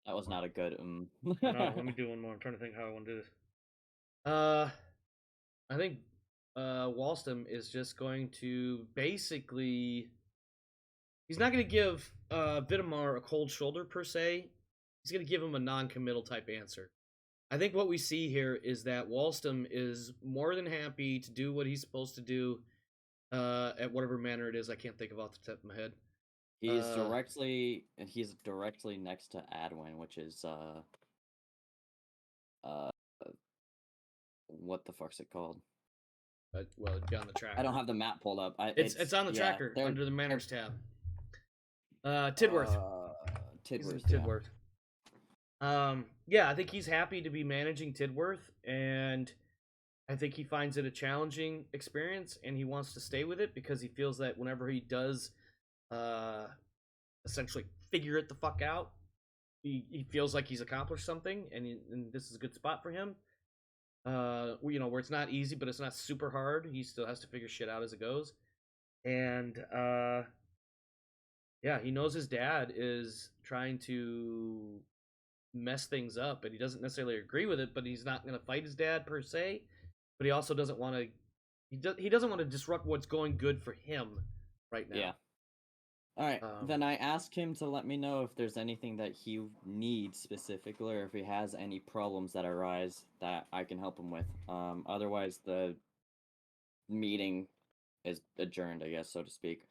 that was not a good No, let me do one more. I'm trying to think how I want to do this. I think Walston is just going to basically, he's not going to give Vitamar a cold shoulder per se. He's going to give him a non-committal type answer. I think what we see here is that Walston is more than happy to do what he's supposed to do at whatever manor it is. I can't think of off the top of my head. He's directly next to Adwin, which is what the fuck's it called? Well, it'd be on the tracker. I don't have the map pulled up. It's on the tracker under the manors tab. Tidworth. Tidworth. Yeah, I think he's happy to be managing Tidworth, and I think he finds it a challenging experience, and he wants to stay with it because he feels that whenever he does essentially figure it the fuck out, he feels like he's accomplished something, and this is a good spot for him. Where it's not easy, but it's not super hard. He still has to figure shit out as it goes. And yeah, he knows his dad is trying to mess things up, and he doesn't necessarily agree with it, but he's not going to fight his dad per se. But he also doesn't want to. He doesn't want to disrupt what's going good for him right now. Yeah. All right, Um, then I ask him to let me know if there's anything that he needs specifically, or if he has any problems that arise that I can help him with. Otherwise, the meeting is adjourned, I guess, so to speak.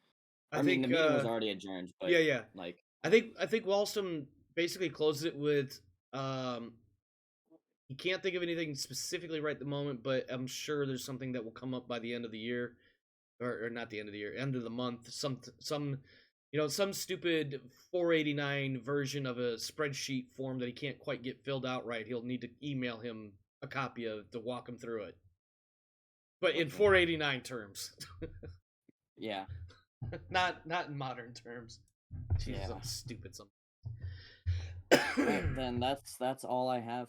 I I mean, think the meeting was already adjourned, but yeah. like, I think Wallston basically closes it with he can't think of anything specifically right at the moment, but I'm sure there's something that will come up by the end of the year, or not the end of the year, end of the month. Some some stupid 489 version of a spreadsheet form that he can't quite get filled out right. He'll need to email him a copy of to walk him through it, but in Okay. 489 terms, yeah. not in modern terms. Jesus, Yeah. I'm stupid. Alright, then that's all I have.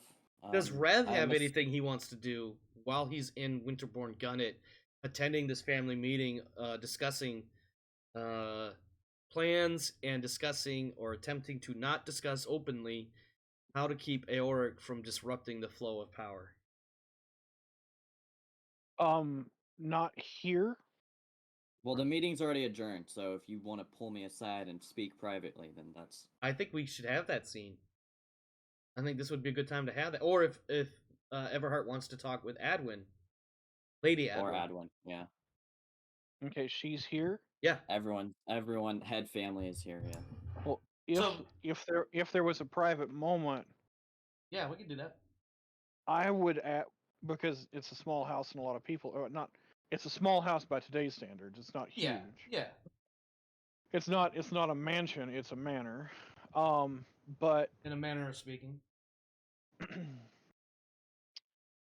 Does Rev have I'm ass- anything he wants to do while he's in Winterborn Gunnet, attending this family meeting, discussing plans and discussing or attempting to not discuss openly how to keep Aoric from disrupting the flow of power? Not here. Well, the meeting's already adjourned, so if you want to pull me aside and speak privately, then that's I think we should have that scene. I think this would be a good time to have that. Or if Everhart wants to talk with Adwin, Lady Adwin. or Adwin. Yeah, Okay, she's here. Yeah. everyone, head family is here. Yeah. Well, if So- if there was a private moment, Yeah, we can do that. I would because it's a small house and a lot of people. Or not. It's a small house by today's standards. It's not huge. Yeah. It's not a mansion. It's a manor. But In a manner of speaking.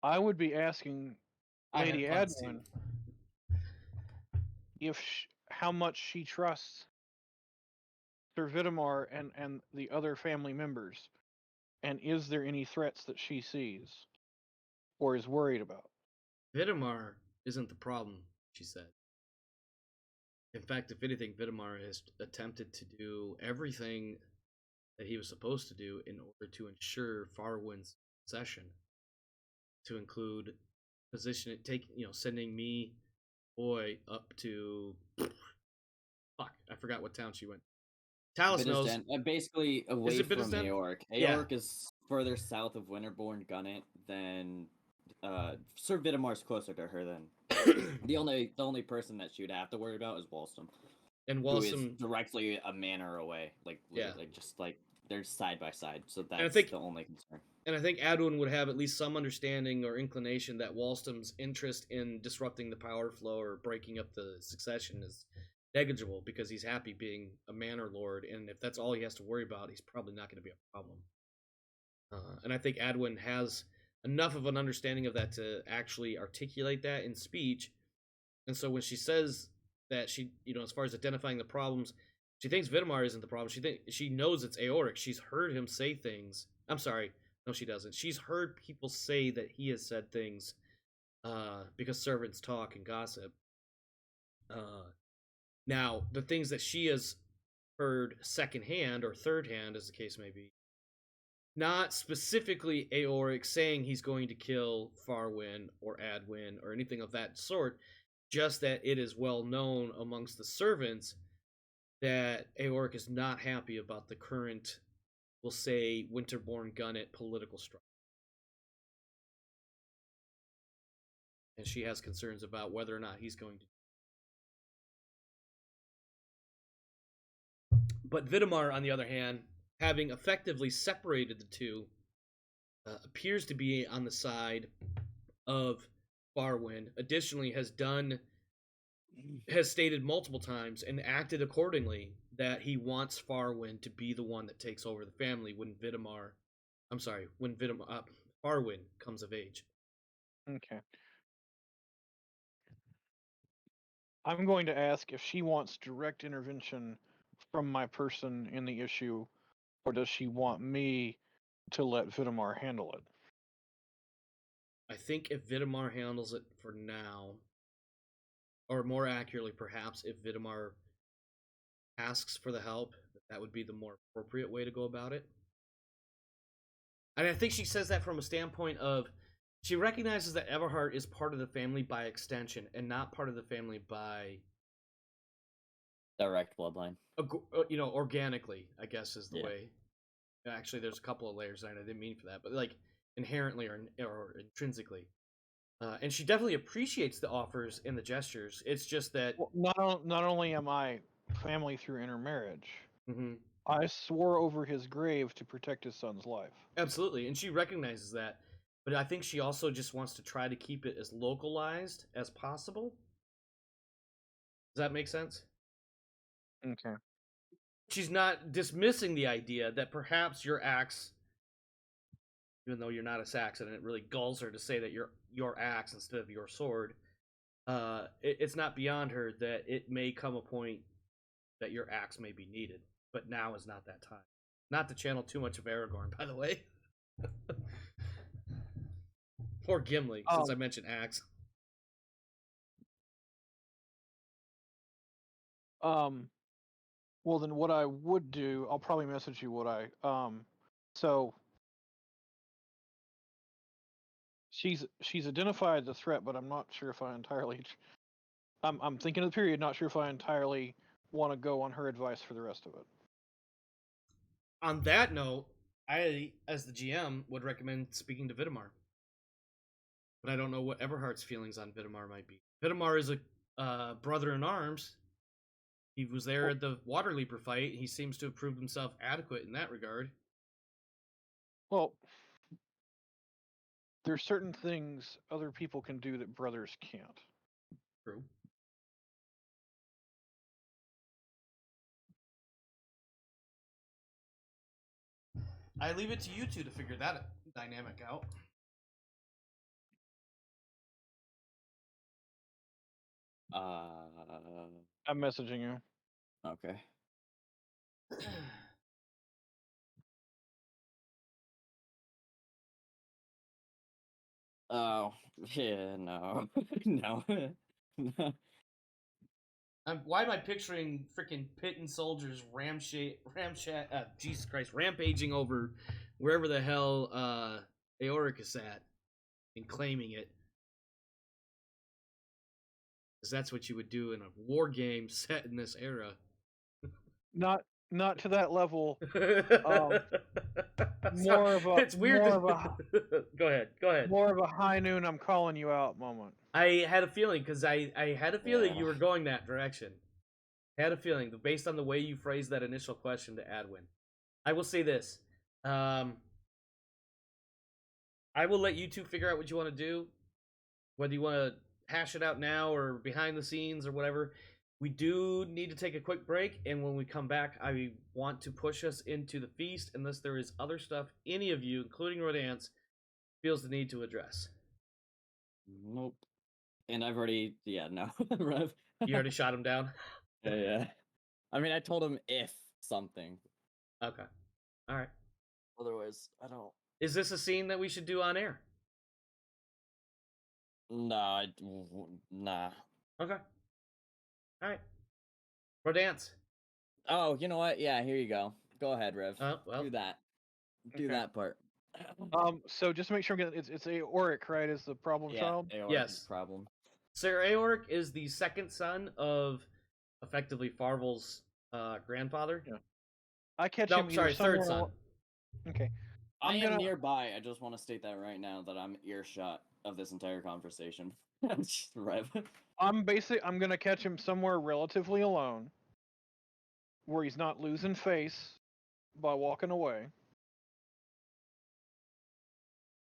I would be asking I had Lady plans too. Adwin how much she trusts Sir Vitamar and the other family members, and is there any threats that she sees or is worried about? Vitamar isn't the problem, she said. In fact, if anything, Vitamar has attempted to do everything that he was supposed to do in order to ensure Farwin's succession, to include sending me, boy, up to fuck, I forgot what town she went. Talus knows. Basically away it from Biddisden? Aoric. Yeah. Aoric is further south of Winterborn Gunnet than Sir Vitamar's closer to her than the only person that she would have to worry about is Walston. And Who is Walston directly a manor away. Like literally, just like they're side by side. So that's the only concern. And I think Adwin would have at least some understanding or inclination that Walston's interest in disrupting the power flow or breaking up the succession is negligible, because he's happy being a manor lord, and if that's all he has to worry about, he's probably not going to be a problem. And I think Adwin has enough of an understanding of that to actually articulate that in speech. And so when she says that she, as far as identifying the problems, she thinks Vitamar isn't the problem. She knows it's Aoric. She's heard him say things. I'm sorry. No, she doesn't. She's heard people say that he has said things because servants talk and gossip. Now, the things that she has heard secondhand or third hand, as the case may be, not specifically Aoric saying he's going to kill Farwin or Adwin or anything of that sort, just that it is well known amongst the servants that Aoric is not happy about the current, we'll say, Winterborn Gunnet political structure. And she has concerns about whether or not he's going to. But Vitamar, on the other hand, having effectively separated the two, appears to be on the side of Farwin. Additionally, has stated multiple times and acted accordingly that he wants Farwin to be the one that takes over the family when Farwin comes of age. Okay. I'm going to ask if she wants direct intervention from my person in the issue, or does she want me to let Vitamar handle it? I think if Vitamar handles it for now, or more accurately, perhaps, if Vitamar asks for the help, that would be the more appropriate way to go about it. And I think she says that from a standpoint of she recognizes that Everhart is part of the family by extension and not part of the family by Direct bloodline. organically, I guess is the Yeah. way. Actually, there's a couple of layers and I didn't mean for that, but like inherently or intrinsically. And she definitely appreciates the offers and the gestures. It's just that Well, not only am I family through intermarriage, Mhm. I swore over his grave to protect his son's life. Absolutely, and she recognizes that. But I think she also just wants to try to keep it as localized as possible. Does that make sense? Okay. She's not dismissing the idea that perhaps your axe, even though you're not a Saxon, and it really gulls her to say that your axe instead of your sword. It's not beyond her that it may come a point that your axe may be needed, but now is not that time. Not to channel too much of Aragorn, by the way. Or Gimli, since I mentioned axe. Well, then what I would do, I'll probably message you what so she's identified the threat, but I'm not sure if I entirely. I'm thinking of the period, not sure if I entirely want to go on her advice for the rest of it. On that note, I, as the GM, would recommend speaking to Vitamar. But I don't know what Everhart's feelings on Vitamar might be. Vitamar is a brother in arms. He was there at the Waterleaper fight. He seems to have proved himself adequate in that regard. Well, there's certain things other people can do that brothers can't. True. I leave it to you two to figure that dynamic out. I'm messaging you. Okay. Oh, yeah, no. No. No. Why am I picturing freaking Pitten soldiers Jesus Christ, rampaging over wherever the hell Eoric is at and claiming it? Because that's what you would do in a war game set in this era. Not to that level. It's weird. Go ahead. More of a high noon. I'm calling you out moment. I had a feeling because I had a feeling you were going that direction. I had a feeling based on the way you phrased that initial question to Adwin. I will say this. I will let you two figure out what you want to do. Whether you want to hash it out now or behind the scenes or whatever. We do need to take a quick break, and when we come back, I want to push us into the feast unless there is other stuff any of you, including Rodance, feels the need to address. Nope. And I've already, no. Rev. You already shot him down? Yeah. I mean, I told him if something. Okay. All right. Otherwise, I don't. Is this a scene that we should do on air? Nah. Nah. Okay. All right. Rodance. Oh, you know what? Yeah, here you go. Go ahead, Rev. Well. Do that. Do Okay. that part. So just to make sure I'm getting it's Eoric, right? Is the problem child? Eoric's Yes. Problem. Sir Eoric is the second son of effectively Farvel's grandfather. Yeah. I catch No, him. sorry, third son. Okay. I am nearby. I just want to state that right now that I'm earshot of this entire conversation. Rev. I'm gonna catch him somewhere relatively alone, where he's not losing face by walking away,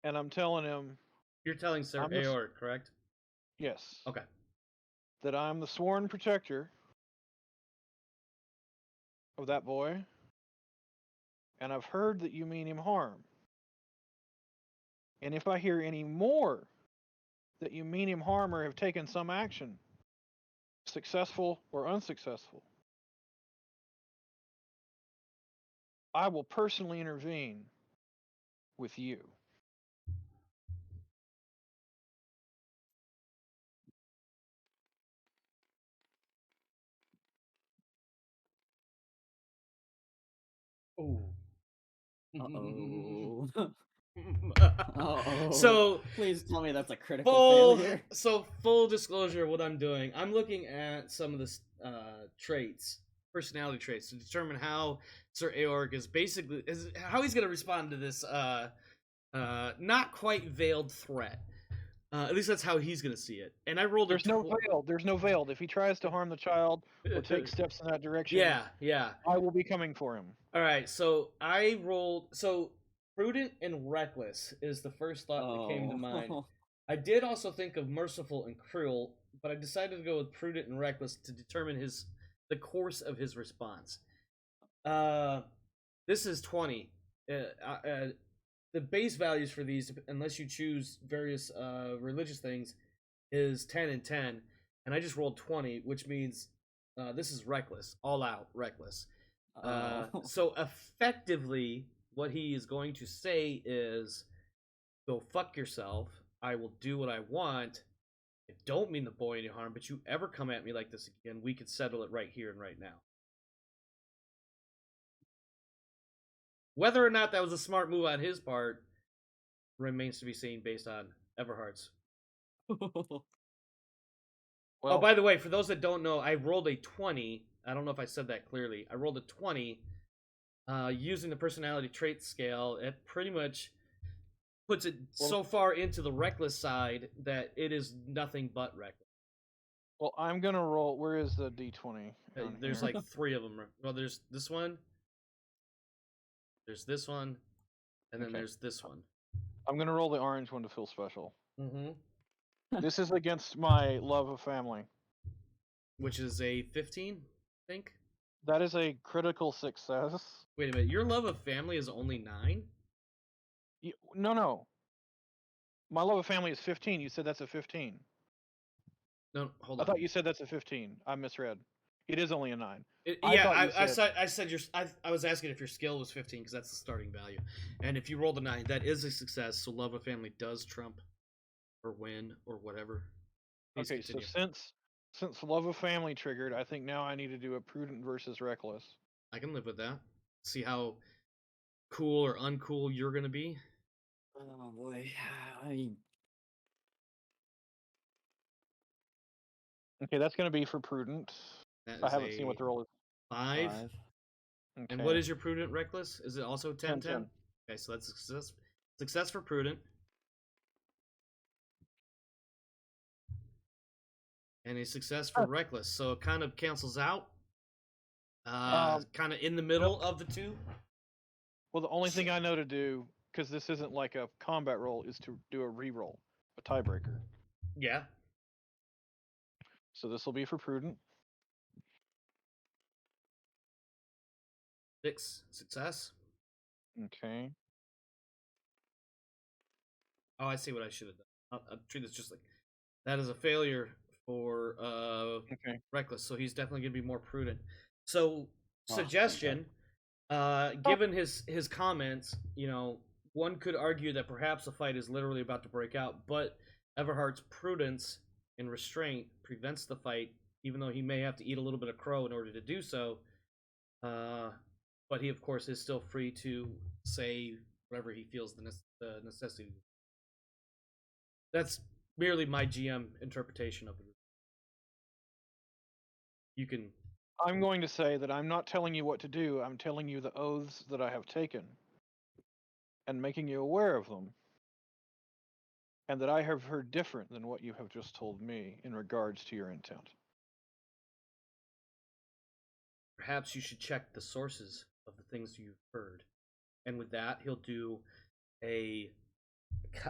and I'm telling him. You're telling Sir Eoric, correct? Yes. Okay. That I'm the sworn protector of that boy, and I've heard that you mean him harm. And if I hear any more that you mean him harm or have taken some action, successful or unsuccessful, I will personally intervene with you. Ooh. Uh-oh. Uh-oh. So Please tell me that's a critical failure. full disclosure, what I'm doing, I'm looking at some of the traits, personality traits, to determine how Sir Aorg is how he's going to respond to this not quite veiled threat. At least that's how he's going to see it. And I rolled. There's no veiled. There's no veiled. If he tries to harm the child or take steps in that direction, yeah. I will be coming for him. All right, so I rolled. So prudent and reckless is the first thought that came to mind. I did also think of merciful and cruel, but I decided to go with prudent and reckless to determine the course of his response. This is 20. The base values for these, unless you choose various religious things, is 10 and 10, and I just rolled 20, which means this is reckless, all out reckless. So effectively, what he is going to say is, "Go fuck yourself. I will do what I want. I don't mean the boy any harm, but you ever come at me like this again, we could settle it right here and right now." Whether or not that was a smart move on his part remains to be seen based on Everhart's. Well, Oh, by the way, for those that don't know, I rolled a 20. I don't know if I said that clearly. I rolled a 20 using the personality trait scale. It pretty much puts it so far into the reckless side that it is nothing but reckless. well, I'm gonna roll. Where is the D20? There's like 3 of them. Well, there's this one. There's this one, and then Okay. there's this one. I'm gonna roll the orange one to feel special. Mm-hmm. This is against my love of family. Which is a 15, I think. That is a critical success. Wait a minute. Your love of family is only 9? No. My love of family is 15. You said that's a 15. No, hold I on. thought you said that's a 15. I misread. It is only a 9. I said I was asking if your skill was 15 because that's the starting value, and if you rolled a 9, that is a success. So love of family does trump, or win, or whatever. Please Okay, continue. so since love of family triggered, I think now I need to do a prudent versus reckless. I can live with that. See how cool or uncool you're gonna be. Oh boy. Okay, that's going to be for prudent. That I is haven't seen what the roll is. 5. 5. Okay. And what is your prudent reckless? Is it also 10? 10? Okay, so that's success. Success for prudent. And a success for reckless. So it kind of cancels out. Kind of in the middle of the two. Well, the only thing I know to do, because this isn't like a combat roll, is to do a re-roll, a tiebreaker. Yeah. So this will be for prudent. 6 success. Okay. Oh, I see what I should have done. I'll treat this just like that is a failure for Okay. reckless. So he's definitely gonna be more prudent. So Oh, suggestion, given his comments, one could argue that perhaps the fight is literally about to break out, but Everhart's prudence and restraint prevents the fight, even though he may have to eat a little bit of crow in order to do so. But he, of course, is still free to say whatever he feels the necessity. That's merely my GM interpretation of it. You can. I'm going to say that I'm not telling you what to do. I'm telling you the oaths that I have taken and making you aware of them. And that I have heard different than what you have just told me in regards to your intent. Perhaps you should check the sources of the things you've heard. And with that, he'll do a.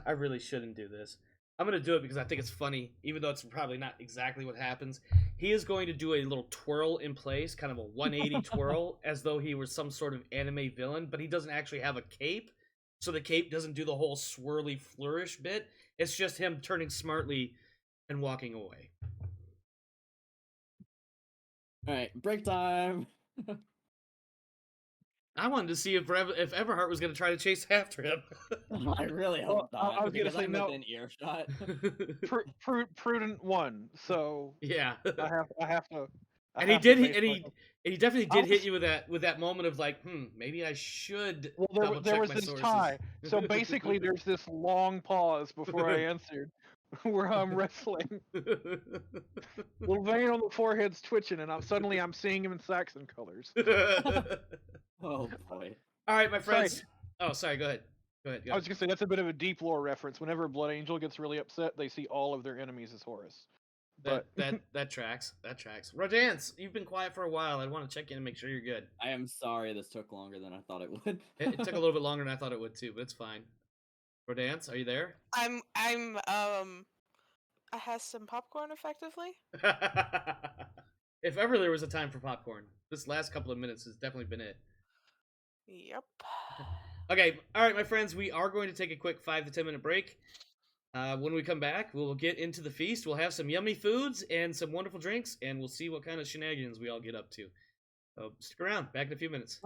I really shouldn't do this. I'm going to do it because I think it's funny, even though it's probably not exactly what happens. He is going to do a little twirl in place, kind of a 180 twirl, as though he were some sort of anime villain, but he doesn't actually have a cape, so the cape doesn't do the whole swirly flourish bit. It's just him turning smartly and walking away. Alright, break time! I wanted to see if Everhart was going to try to chase after him. I really hope Well, not. I was gonna because say I'm no. within earshot. Prudent won, so Yeah. I have to And he have to did, face and myself. he definitely I did hit was- you with that moment of like, maybe I should Well, double there check was my this sources. tie. So basically, there's this long pause before I answered, where I'm wrestling. Little vein on the forehead's twitching, and suddenly I'm seeing him in Saxon colors. Oh boy. All right, my Sorry. friends. Oh, sorry. Go ahead. Go ahead. I was gonna say that's a bit of a deep lore reference. Whenever Blood Angel gets really upset, they see all of their enemies as Horus. But That tracks. That tracks. Rodance, you've been quiet for a while. I want to check in and make sure you're good. I am sorry this took longer than I thought it would. It took a little bit longer than I thought it would too, but it's fine. Rodance, are you there? I have some popcorn effectively. If ever there was a time for popcorn, this last couple of minutes has definitely been it. Yep. Okay, all right, my friends, we are going to take a quick 5 to 10 minute break. When we come back, we'll get into the feast. We'll have some yummy foods and some wonderful drinks, and we'll see what kind of shenanigans we all get up to. So stick around. Back in a few minutes.